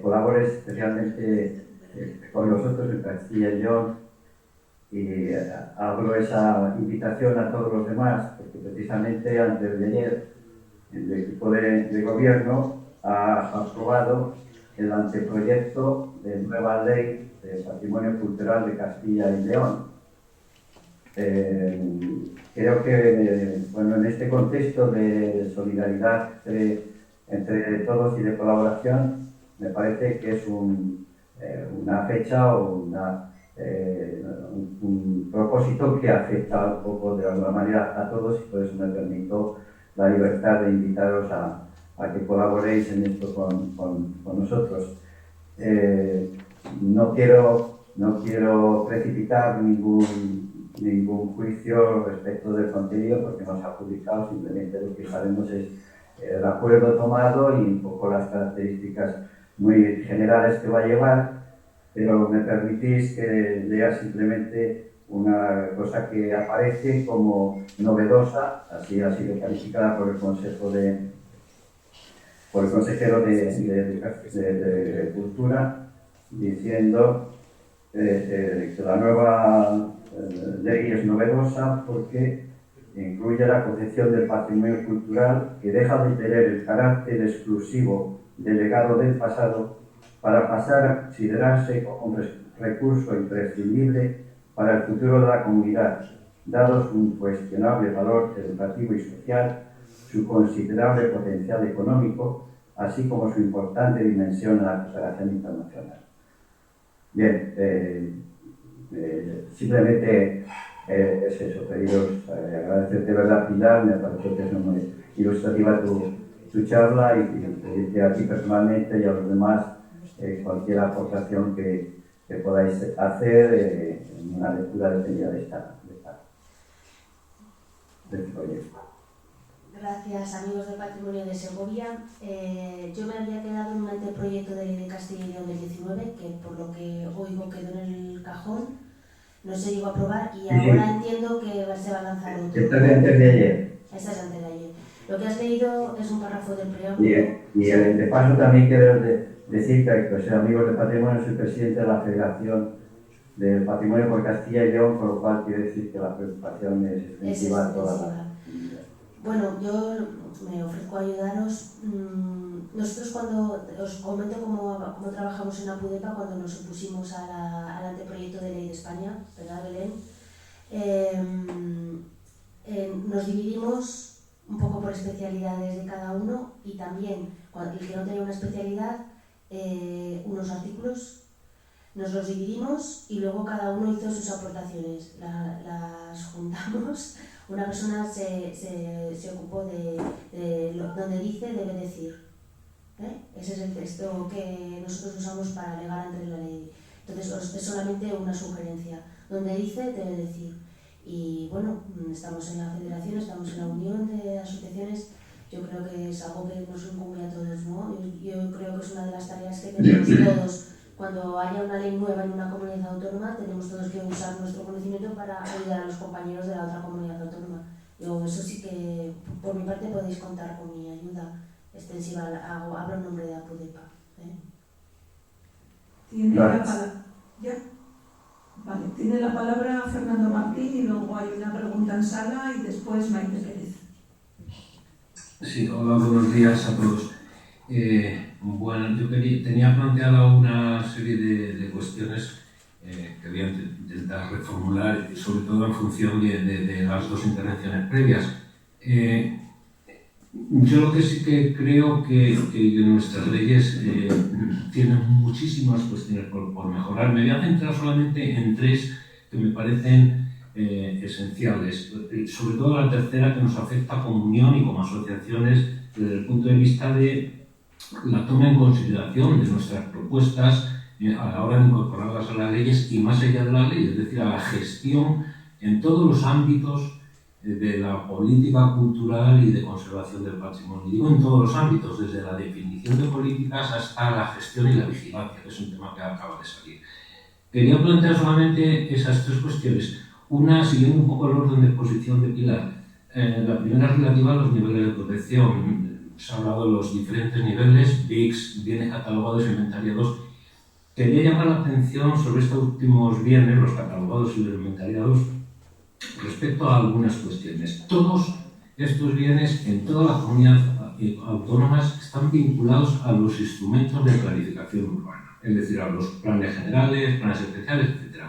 colabores especialmente con nosotros en Castilla y León y abro esa invitación a todos los demás, porque precisamente antes de ayer el equipo de gobierno ha aprobado el anteproyecto de nueva ley de patrimonio cultural de Castilla y León. Creo que bueno, en este contexto de solidaridad entre todos y de colaboración, me parece que es una fecha o un propósito que afecta un poco de alguna manera a todos, y por eso me permito la libertad de invitaros a que colaboréis en esto con nosotros. No quiero precipitar ningún juicio respecto del contenido, porque no se ha publicado. Simplemente lo que sabemos es el acuerdo tomado y un poco las características muy generales que va a llevar, pero me permitís que lea simplemente una cosa que aparece como novedosa, así ha sido calificada por el consejero de Cultura, diciendo que la nueva ley es novedosa porque incluye la concepción del patrimonio cultural, que deja de tener el carácter exclusivo del legado del pasado para pasar a considerarse como un recurso imprescindible para el futuro de la comunidad, dado su incuestionable valor educativo y social, su considerable potencial económico, así como su importante dimensión en la cooperación internacional. Bien, simplemente es eso, pediros, agradecerte, ¿verdad, Pilar? Me parece que es muy ilustrativa tu charla, y pedirte a ti personalmente y a los demás cualquier aportación que podáis hacer en una lectura detallada de este proyecto. Gracias, amigos del Patrimonio de Segovia. Yo me había quedado en un anteproyecto de ley de Castilla y León del 19, que por lo que oigo quedó en el cajón, no se llegó a aprobar, y ahora entiendo que se va a lanzar otro. Esta es antes de ayer. Esta es antes de ayer. Lo que has leído es un párrafo del preámbulo. Y de paso también quiero decir que, pues, amigos del patrimonio, soy presidente de la Federación del Patrimonio por Castilla y León, con lo cual quiere decir que la preocupación es extensiva a toda la... Bueno, yo me ofrezco a ayudaros. Nosotros, cuando os comento cómo trabajamos en APUDEPA, cuando nos opusimos al anteproyecto de ley de España, ¿verdad, Belén? Nos dividimos un poco por especialidades de cada uno, y también, el que no tenía una especialidad, unos artículos, nos los dividimos y luego cada uno hizo sus aportaciones, las juntamos. Una persona se ocupó de donde dice, debe decir. Ese es el texto que nosotros usamos para alegar ante la ley. Entonces es solamente una sugerencia. Donde dice, debe decir. Y bueno, estamos en la federación, estamos en la unión de asociaciones. Yo creo que es algo que nos incumbe a todos, ¿no? Yo creo que es una de las tareas que tenemos todos. Cuando haya una ley nueva en una comunidad autónoma, tenemos todos que usar nuestro conocimiento para ayudar a los compañeros de la otra comunidad autónoma. Yo, eso sí que, por mi parte, podéis contar con mi ayuda extensiva. Hablo en nombre de APUDEPA. Tiene la palabra. ¿Ya? Vale, tiene la palabra Fernando Martín, y luego hay una pregunta en sala y después Maite Pérez. Sí, hola, buenos días a todos. Bueno, yo tenía planteada una serie de cuestiones que voy a intentar reformular, sobre todo en función de las dos intervenciones previas. Yo lo que sí que creo que nuestras leyes tienen muchísimas cuestiones por mejorar. Me voy a centrar solamente en tres que me parecen esenciales, sobre todo la tercera, que nos afecta como unión y como asociaciones desde el punto de vista de la toma en consideración de nuestras propuestas a la hora de incorporarlas a las leyes y más allá de la ley, es decir, a la gestión en todos los ámbitos de la política cultural y de conservación del patrimonio. Digo en todos los ámbitos, desde la definición de políticas hasta la gestión y la vigilancia, que es un tema que acaba de salir. Quería plantear solamente esas tres cuestiones. Una, siguiendo un poco el orden de exposición de Pilar. La primera es relativa a los niveles de protección. Se ha hablado de los diferentes niveles, BICS, bienes catalogados e inventariados, quería llamar la atención sobre estos últimos bienes, los catalogados y los inventariados, respecto a algunas cuestiones. Todos estos bienes en todas las comunidades autónomas están vinculados a los instrumentos de planificación urbana, es decir, a los planes generales, planes especiales, etc.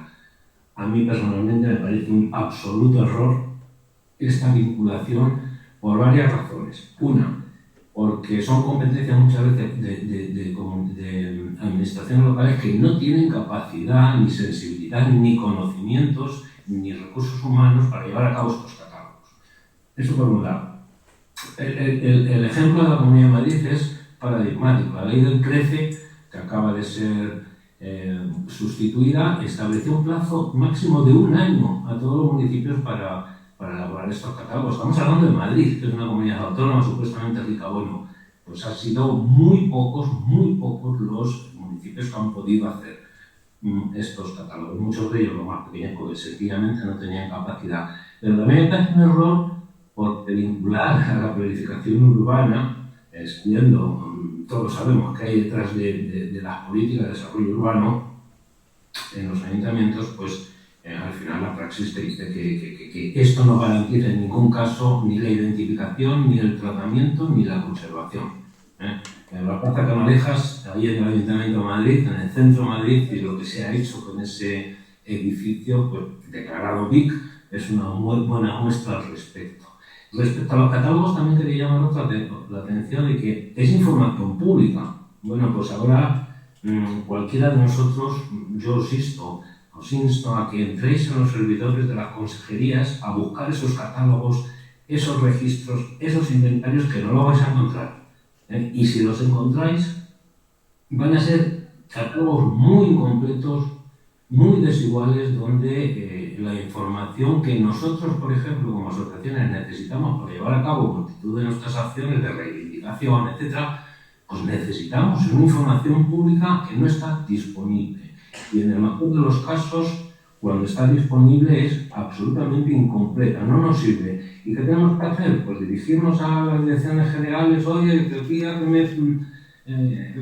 A mí personalmente me parece un absoluto error esta vinculación por varias razones. Una, porque son competencias muchas veces de administraciones locales que no tienen capacidad, ni sensibilidad, ni conocimientos, ni recursos humanos para llevar a cabo estos catálogos. Eso por un lado. El ejemplo de la Comunidad de Madrid es paradigmático. La ley del 13, que acaba de ser sustituida, estableció un plazo máximo de 1 año a todos los municipios para elaborar estos catálogos. Estamos hablando de Madrid, que es una comunidad autónoma supuestamente rica. Bueno, pues han sido muy pocos los municipios que han podido hacer estos catálogos. Muchos de ellos, los más pequeños, porque sencillamente no tenían capacidad. Pero también me parece un error porque vincular a la planificación urbana, excluyendo, todos sabemos que hay detrás de las políticas de desarrollo urbano en los ayuntamientos, pues al final la praxis te dice que esto no garantiza en ningún caso ni la identificación, ni el tratamiento, ni la conservación. En la Plaza Canalejas, ahí en el Ayuntamiento de Madrid, en el centro de Madrid, y lo que se ha hecho con ese edificio, pues declarado BIC, es una muy buena muestra al respecto. Respecto a los catálogos, también quería llamar la atención de que es información pública. Bueno, pues ahora cualquiera de nosotros, yo os insto a que entréis en los servidores de las consejerías a buscar esos catálogos, esos registros, esos inventarios que no lo vais a encontrar. Y si los encontráis, van a ser catálogos muy incompletos, muy desiguales, donde la información que nosotros, por ejemplo, como asociaciones necesitamos para llevar a cabo multitud de nuestras acciones de reivindicación, etc., pues necesitamos una información pública que no está disponible. Y en el mejor de los casos, cuando está disponible, es absolutamente incompleta, no nos sirve. ¿Y qué tenemos que hacer? Pues dirigirnos a las direcciones generales. Oye, te pido que me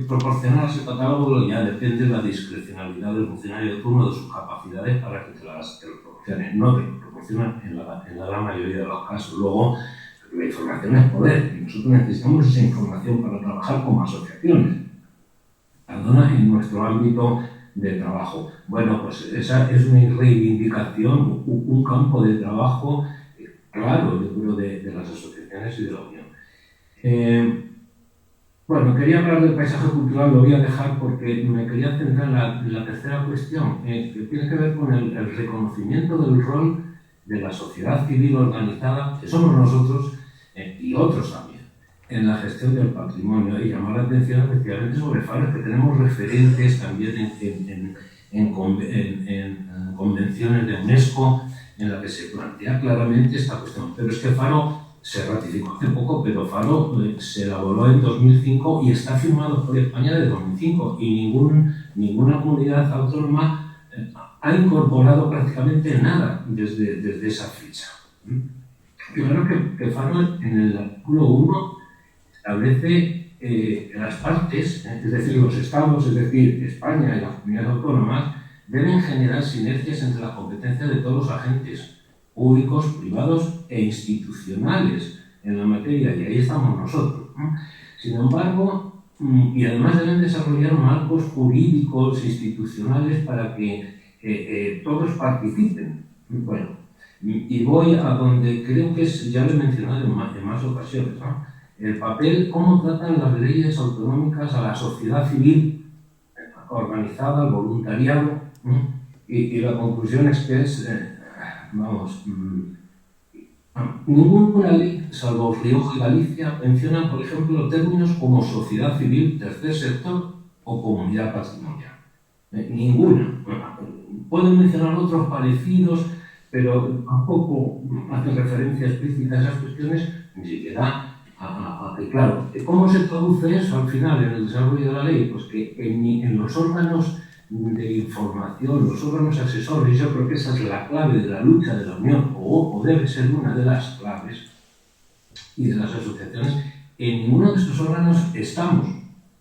proporcionar ese catálogo. Ya depende de la discrecionalidad del funcionario de turno, de sus capacidades para que te lo proporcionen. No te lo proporcionan en la gran mayoría de los casos. Luego, la información es poder y nosotros necesitamos esa información para trabajar como asociaciones. Perdona, en nuestro ámbito de trabajo. Bueno, pues esa es una reivindicación, un campo de trabajo claro, yo creo, de las asociaciones y de la Unión. Bueno, quería hablar del paisaje cultural, lo voy a dejar porque me quería centrar en la tercera cuestión, que tiene que ver con el reconocimiento del rol de la sociedad civil organizada, que somos nosotros y otros también, en la gestión del patrimonio, y llamar la atención especialmente sobre faros, que tenemos referentes también en convenciones de UNESCO en la que se plantea claramente esta cuestión. Pero es que Faro se ratificó hace poco, pero Faro se elaboró en 2005 y está firmado por España desde 2005 y ninguna comunidad autónoma ha incorporado prácticamente nada desde esa fecha. Claro que Faro en el artículo 1 establece las partes, es decir, los estados, es decir, España y las comunidades autónomas, deben generar sinergias entre las competencias de todos los agentes públicos, privados e institucionales en la materia, y ahí estamos nosotros, ¿no? Sin embargo, y además deben desarrollar marcos jurídicos institucionales para que todos participen. Bueno, y voy a donde creo que ya lo he mencionado en más ocasiones, ¿no? El papel, cómo tratan las leyes autonómicas a la sociedad civil organizada, al voluntariado, y la conclusión es que ninguna ley, salvo Rioja y Galicia, menciona, por ejemplo, términos como sociedad civil, tercer sector o comunidad patrimonial. Ninguna. Pueden mencionar otros parecidos, pero tampoco hacen referencia explícita a esas cuestiones, ni siquiera. Claro, ¿cómo se traduce eso al final en el desarrollo de la ley? Pues que en los órganos de información, los órganos asesores, yo creo que esa es la clave de la lucha de la Unión, o debe ser una de las claves, y de las asociaciones, en ninguno de estos órganos estamos.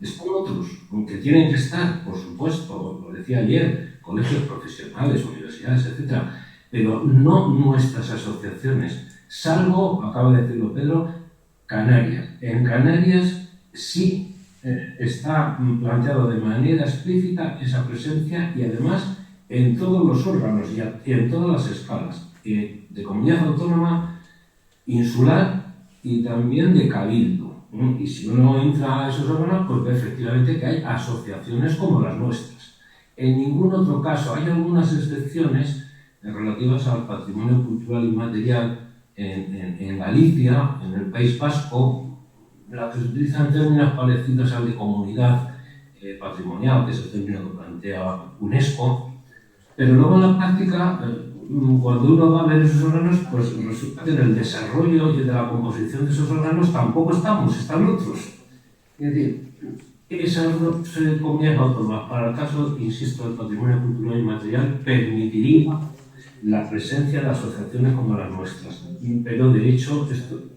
están otros, que tienen que estar, por supuesto, lo decía ayer, colegios profesionales, universidades, etc., pero no nuestras asociaciones, salvo, acaba de decirlo Pedro, Canarias. En Canarias sí está planteado de manera explícita esa presencia y además en todos los órganos y en todas las escalas, de comunidad autónoma, insular y también de cabildo. Y si uno entra a esos órganos, pues ve efectivamente que hay asociaciones como las nuestras. En ningún otro caso, hay algunas excepciones relativas al patrimonio cultural y material en Galicia, en el País Vasco, la que se utilizan términos parecidos al de comunidad patrimonial, que es el término que plantea UNESCO, pero luego en la práctica, cuando uno va a ver esos órganos, pues resulta que en el desarrollo y de la composición de esos órganos tampoco estamos, están otros. Es decir, esas comunidades autónomas, para el caso, insisto, del patrimonio cultural y material, permitiría la presencia de asociaciones como las nuestras. Pero de hecho,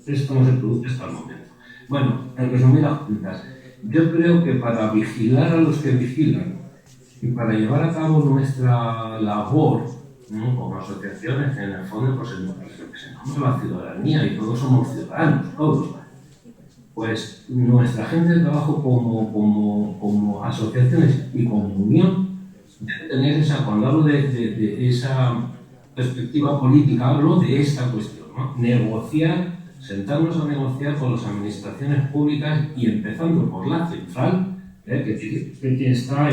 esto no se produce hasta el momento. Bueno, en resumidas cuentas, yo creo que para vigilar a los que vigilan y para llevar a cabo nuestra labor, ¿no?, como asociaciones, en el fondo pues representamos a la ciudadanía y todos somos ciudadanos, todos. Pues nuestra gente de trabajo como asociaciones y como unión debe tener esa, cuando hablo de esa perspectiva política, hablo de esta cuestión, ¿no? Negociar, sentarnos a negociar con las administraciones públicas y empezando por la central, que está,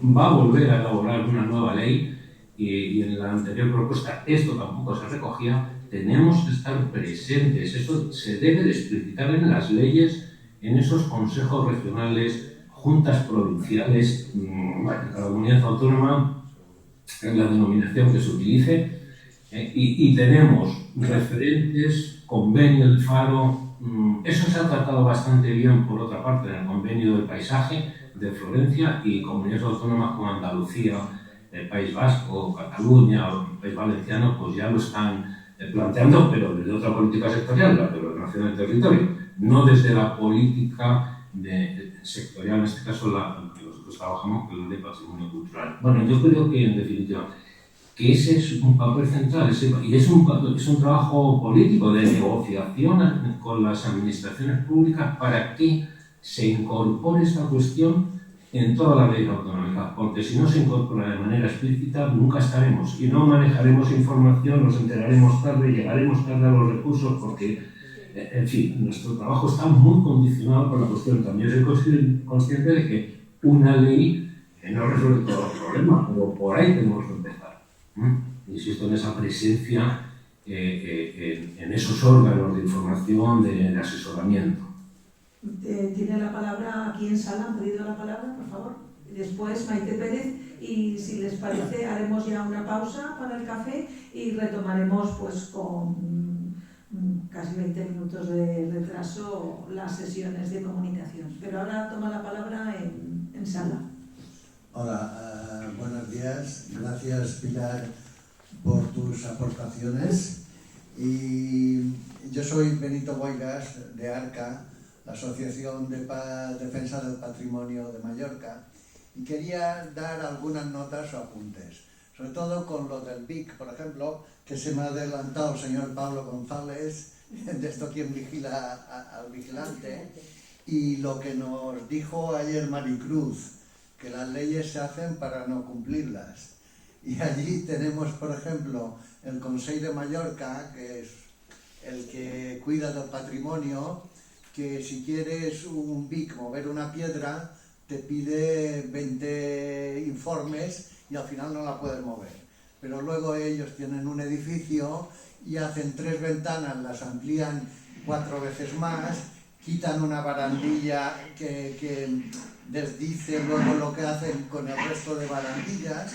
va a volver a elaborar una nueva ley y en la anterior propuesta esto tampoco se recogía. Tenemos que estar presentes, eso se debe de explicitar en las leyes, en esos consejos regionales, juntas provinciales, cada comunidad autónoma, en la denominación que se utilice, y tenemos referentes, convenio del Faro, eso se ha tratado bastante bien por otra parte en el convenio del paisaje de Florencia, y comunidades autónomas como Andalucía, el País Vasco, Cataluña, el País Valenciano, pues ya lo están planteando, pero desde otra política sectorial, la de la ordenación del territorio, no desde la política sectorial, en este caso que nosotros trabajamos con la de patrimonio cultural. Bueno, yo creo que en definitiva que ese es un papel central, y es un trabajo político de negociación con las administraciones públicas para que se incorpore esta cuestión en toda la ley autonómica, porque si no se incorpora de manera explícita nunca estaremos y no manejaremos información, nos enteraremos tarde, llegaremos tarde a los recursos, porque, en fin, nuestro trabajo está muy condicionado por la cuestión. También soy consciente de que una ley no resuelve todos los problemas, pero por ahí tenemos que empezar. Insisto en esa presencia en esos órganos de información, de asesoramiento. Tiene la palabra aquí en sala, han pedido la palabra, por favor. Después Maite Pérez, y si les parece haremos ya una pausa para el café y retomaremos pues con casi 20 minutos de retraso las sesiones de comunicación. Pero ahora toma la palabra en sala. Hola, buenos días. Gracias, Pilar, por tus aportaciones. Y yo soy Benito Boigas, de ARCA, la Asociación de Defensa del Patrimonio de Mallorca, y quería dar algunas notas o apuntes, sobre todo con lo del BIC, por ejemplo, que se me ha adelantado el señor Pablo González, de esto quien vigila al vigilante, y lo que nos dijo ayer Maricruz, que las leyes se hacen para no cumplirlas. Y allí tenemos, por ejemplo, el Consell de Mallorca, que es el que cuida del patrimonio, que si quieres un BIC mover una piedra, te pide 20 informes y al final no la puedes mover. Pero luego ellos tienen un edificio y hacen 3 ventanas, las amplían 4 veces más, quitan una barandilla que desdice luego lo que hacen con el resto de barandillas,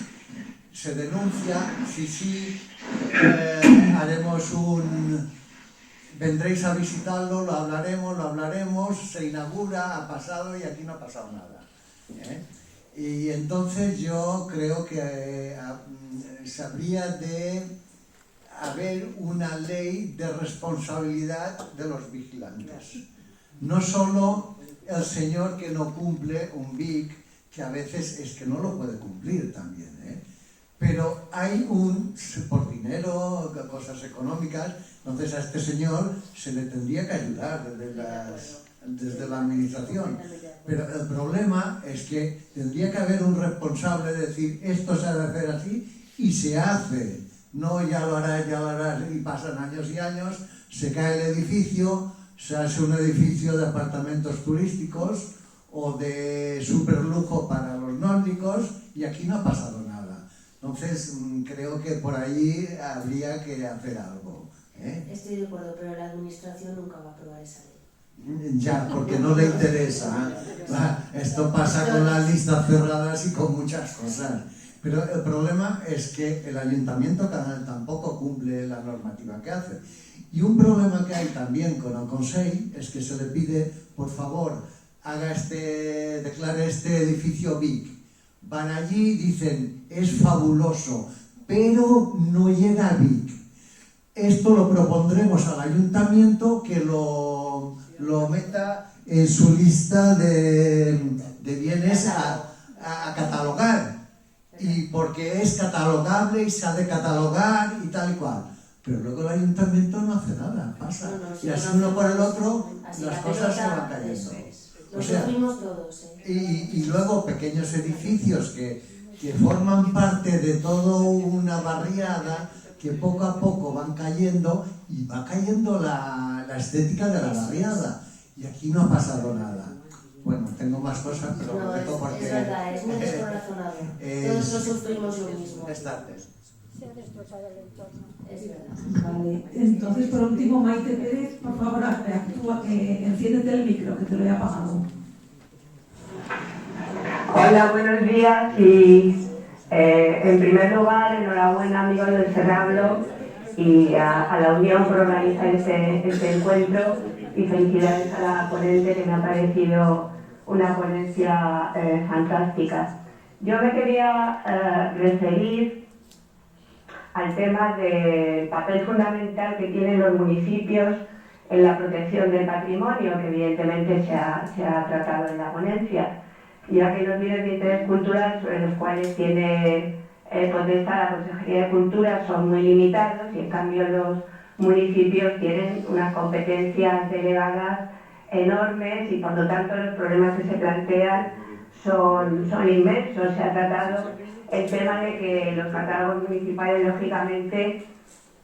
se denuncia, sí, haremos vendréis a visitarlo, lo hablaremos, se inaugura, ha pasado y aquí no ha pasado nada. Y entonces yo creo que se habría de haber una ley de responsabilidad de los vigilantes. No solo el señor que no cumple un BIC, que a veces es que no lo puede cumplir también, ¿eh? Pero hay por dinero, cosas económicas, entonces a este señor se le tendría que ayudar desde la administración. Pero el problema es que tendría que haber un responsable de decir esto se ha de hacer así y se hace. No, ya lo harás, y pasan años y años, se cae el edificio, se hace un edificio de apartamentos turísticos o de superlujo para los nórdicos y aquí no ha pasado nada. Entonces, creo que por ahí habría que hacer algo, ¿eh? Estoy de acuerdo, pero la administración nunca va a aprobar esa ley. Ya, porque no le interesa. Esto pasa con las listas cerradas y con muchas cosas. Pero el problema es que el ayuntamiento tampoco cumple la normativa que hace. Y un problema que hay también con el Consejo es que se le pide, por favor, declare este edificio BIC. Van allí y dicen, es fabuloso, pero no llega a BIC. Esto lo propondremos al ayuntamiento que lo meta en su lista de bienes a catalogar. Y porque es catalogable y se ha de catalogar y tal y cual. Pero luego el ayuntamiento no hace nada, pasa. Y así uno por el otro, las cosas se van cayendo. Lo sufrimos todos, y luego pequeños edificios que forman parte de toda una barriada que poco a poco van cayendo y va cayendo la estética de la barriada. Y aquí no ha pasado nada. Bueno, tengo más cosas, pero lo dejo porque... Es verdad, es muy descorazonable. Todos lo sufrimos lo mismo. Es tarde. Se ha destrozado el entorno. Es verdad. Vale, entonces por último, Maite Pérez, por favor, actúa, enciéndete el micro, que te lo he apagado. Hola, buenos días y en primer lugar, enhorabuena amigos del Serrablo y a la Unión por organizar este encuentro y felicidades a la ponente, que me ha parecido una ponencia fantástica. Yo me quería referir al tema del papel fundamental que tienen los municipios en la protección del patrimonio, que evidentemente se ha tratado en la ponencia, ya que los bienes de interés cultural sobre los cuales tiene potestad la Consejería de Cultura son muy limitados y en cambio los municipios tienen unas competencias delegadas enormes y por lo tanto los problemas que se plantean son inmensos. Se ha tratado el tema de que los catálogos municipales lógicamente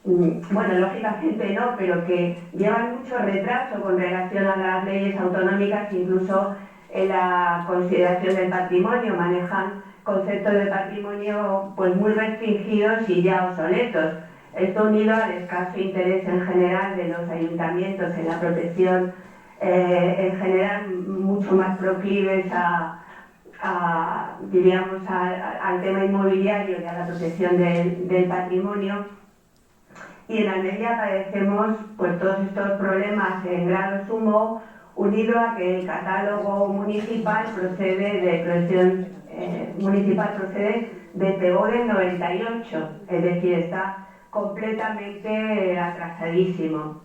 no, pero que llevan mucho retraso con relación a las leyes autonómicas, incluso en la consideración del patrimonio, manejan conceptos de patrimonio pues muy restringidos y ya obsoletos. Esto unido al escaso interés en general de los ayuntamientos en la protección, en general mucho más proclives al tema inmobiliario y a la protección del patrimonio. Y en Almería padecemos pues todos estos problemas en grado sumo, unido a que el catálogo municipal procede de protección procede de PO del 98, es decir, está completamente atrasadísimo.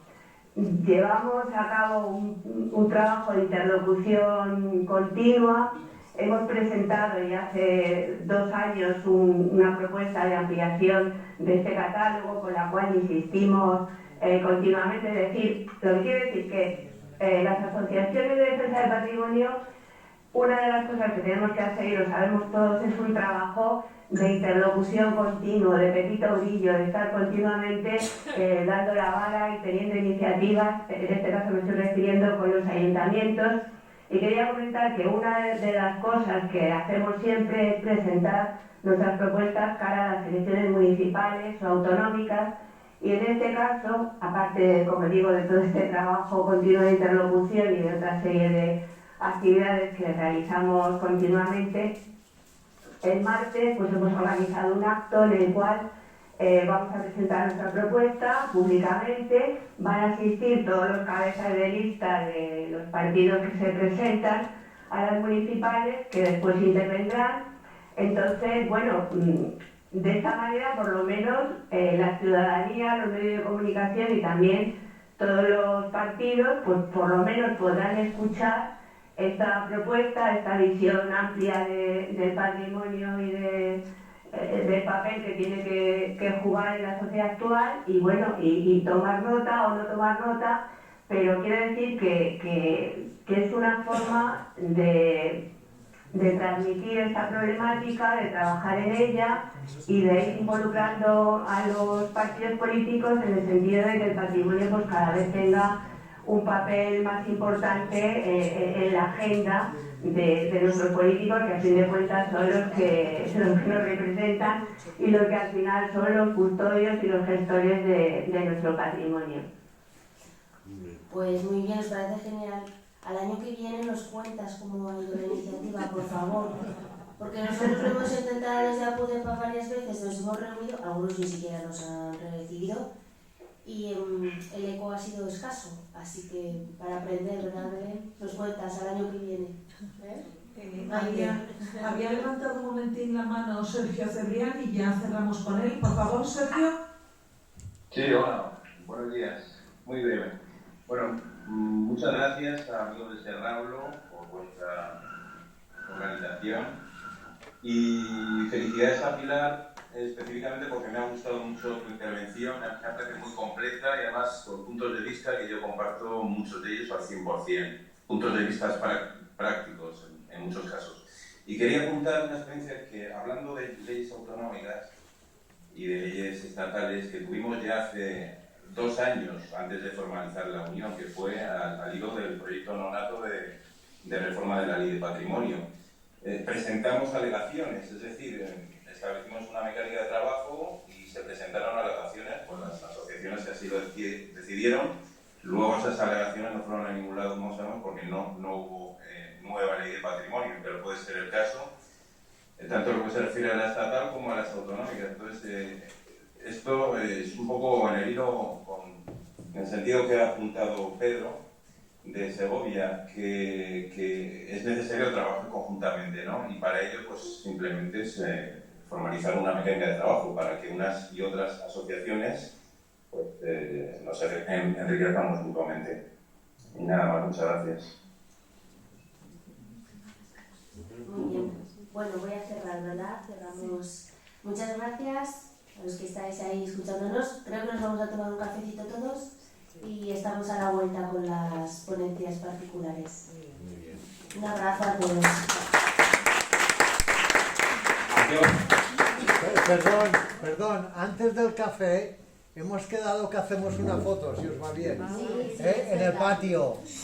Llevamos a cabo un trabajo de interlocución continua. Hemos presentado ya hace 2 años una propuesta de ampliación de este catálogo, con la cual insistimos continuamente. Es decir, lo que quiere decir que las asociaciones de defensa del patrimonio, una de las cosas que tenemos que hacer, y lo sabemos todos, es un trabajo de interlocución continuo, de Pepito Grillo, de estar continuamente dando la vara y teniendo iniciativas. En este caso me estoy refiriendo con los ayuntamientos. Y quería comentar que una de las cosas que hacemos siempre es presentar nuestras propuestas cara a las elecciones municipales o autonómicas, y en este caso, aparte, como digo, de todo este trabajo continuo de interlocución y de otra serie de actividades que realizamos continuamente, el martes pues hemos organizado un acto en el cual vamos a presentar nuestra propuesta públicamente. Van a asistir todos los cabezas de lista de los partidos que se presentan a las municipales, que después intervendrán. Entonces, bueno, de esta manera por lo menos la ciudadanía, los medios de comunicación y también todos los partidos pues por lo menos podrán escuchar esta propuesta, esta visión amplia del patrimonio y del papel que tiene que jugar en la sociedad actual y bueno, y tomar nota o no tomar nota, pero quiero decir que es una forma de transmitir esta problemática, de trabajar en ella y de ir involucrando a los partidos políticos en el sentido de que el patrimonio pues cada vez tenga un papel más importante en la agenda de nuestros políticos, que a fin de cuentas son los que nos representan y los que al final son los custodios y los gestores de nuestro patrimonio. Pues muy bien, os parece genial. Al año que viene nos cuentas cómo ha ido la iniciativa, por favor. Porque nosotros lo hemos intentado desde APUDEPA varias veces, nos hemos reunido, algunos ni siquiera nos han recibido, y el eco ha sido escaso. Así que para aprender, ¿verdad, Belén? Nos cuentas al año que viene. Había levantado un momentín la mano Sergio Cebrián y ya cerramos con él. Por favor, Sergio. Sí, hola. Buenos días. Muy breve. Bueno, muchas gracias a amigos de Serrablo por vuestra organización y felicidades a Pilar específicamente porque me ha gustado mucho tu intervención, me parece muy completa y además con puntos de vista que yo comparto muchos de ellos al 100%, puntos de vista prácticos en muchos casos. Y quería apuntar una experiencia que, hablando de leyes autonómicas y de leyes estatales, que tuvimos ya hace 2 años antes de formalizar la unión, que fue al hilo del proyecto nonato de reforma de la ley de patrimonio. Presentamos alegaciones, es decir, establecimos una mecánica de trabajo y se presentaron alegaciones por las asociaciones que así lo decidieron. Luego esas alegaciones no fueron a ningún lado, como sabemos, porque no hubo nueva ley de patrimonio, pero puede ser el caso, tanto lo que se refiere a la estatal como a las autonómicas. Entonces, esto es un poco en el hilo, en el sentido que ha apuntado Pedro de Segovia, que es necesario trabajar conjuntamente, ¿no? Y para ello, pues simplemente es formalizar una mecánica de trabajo para que unas y otras asociaciones pues, nos enriquezcamos mutuamente. Y nada más, muchas gracias. Muy bien. Bueno, voy a cerrar, ¿verdad? Cerramos. Muchas gracias a los que estáis ahí escuchándonos. Creo que nos vamos a tomar un cafecito todos y estamos a la vuelta con las ponencias particulares. Muy bien. Un abrazo a todos. Perdón, antes del café hemos quedado que hacemos una foto, si os va bien, Sí, en el patio.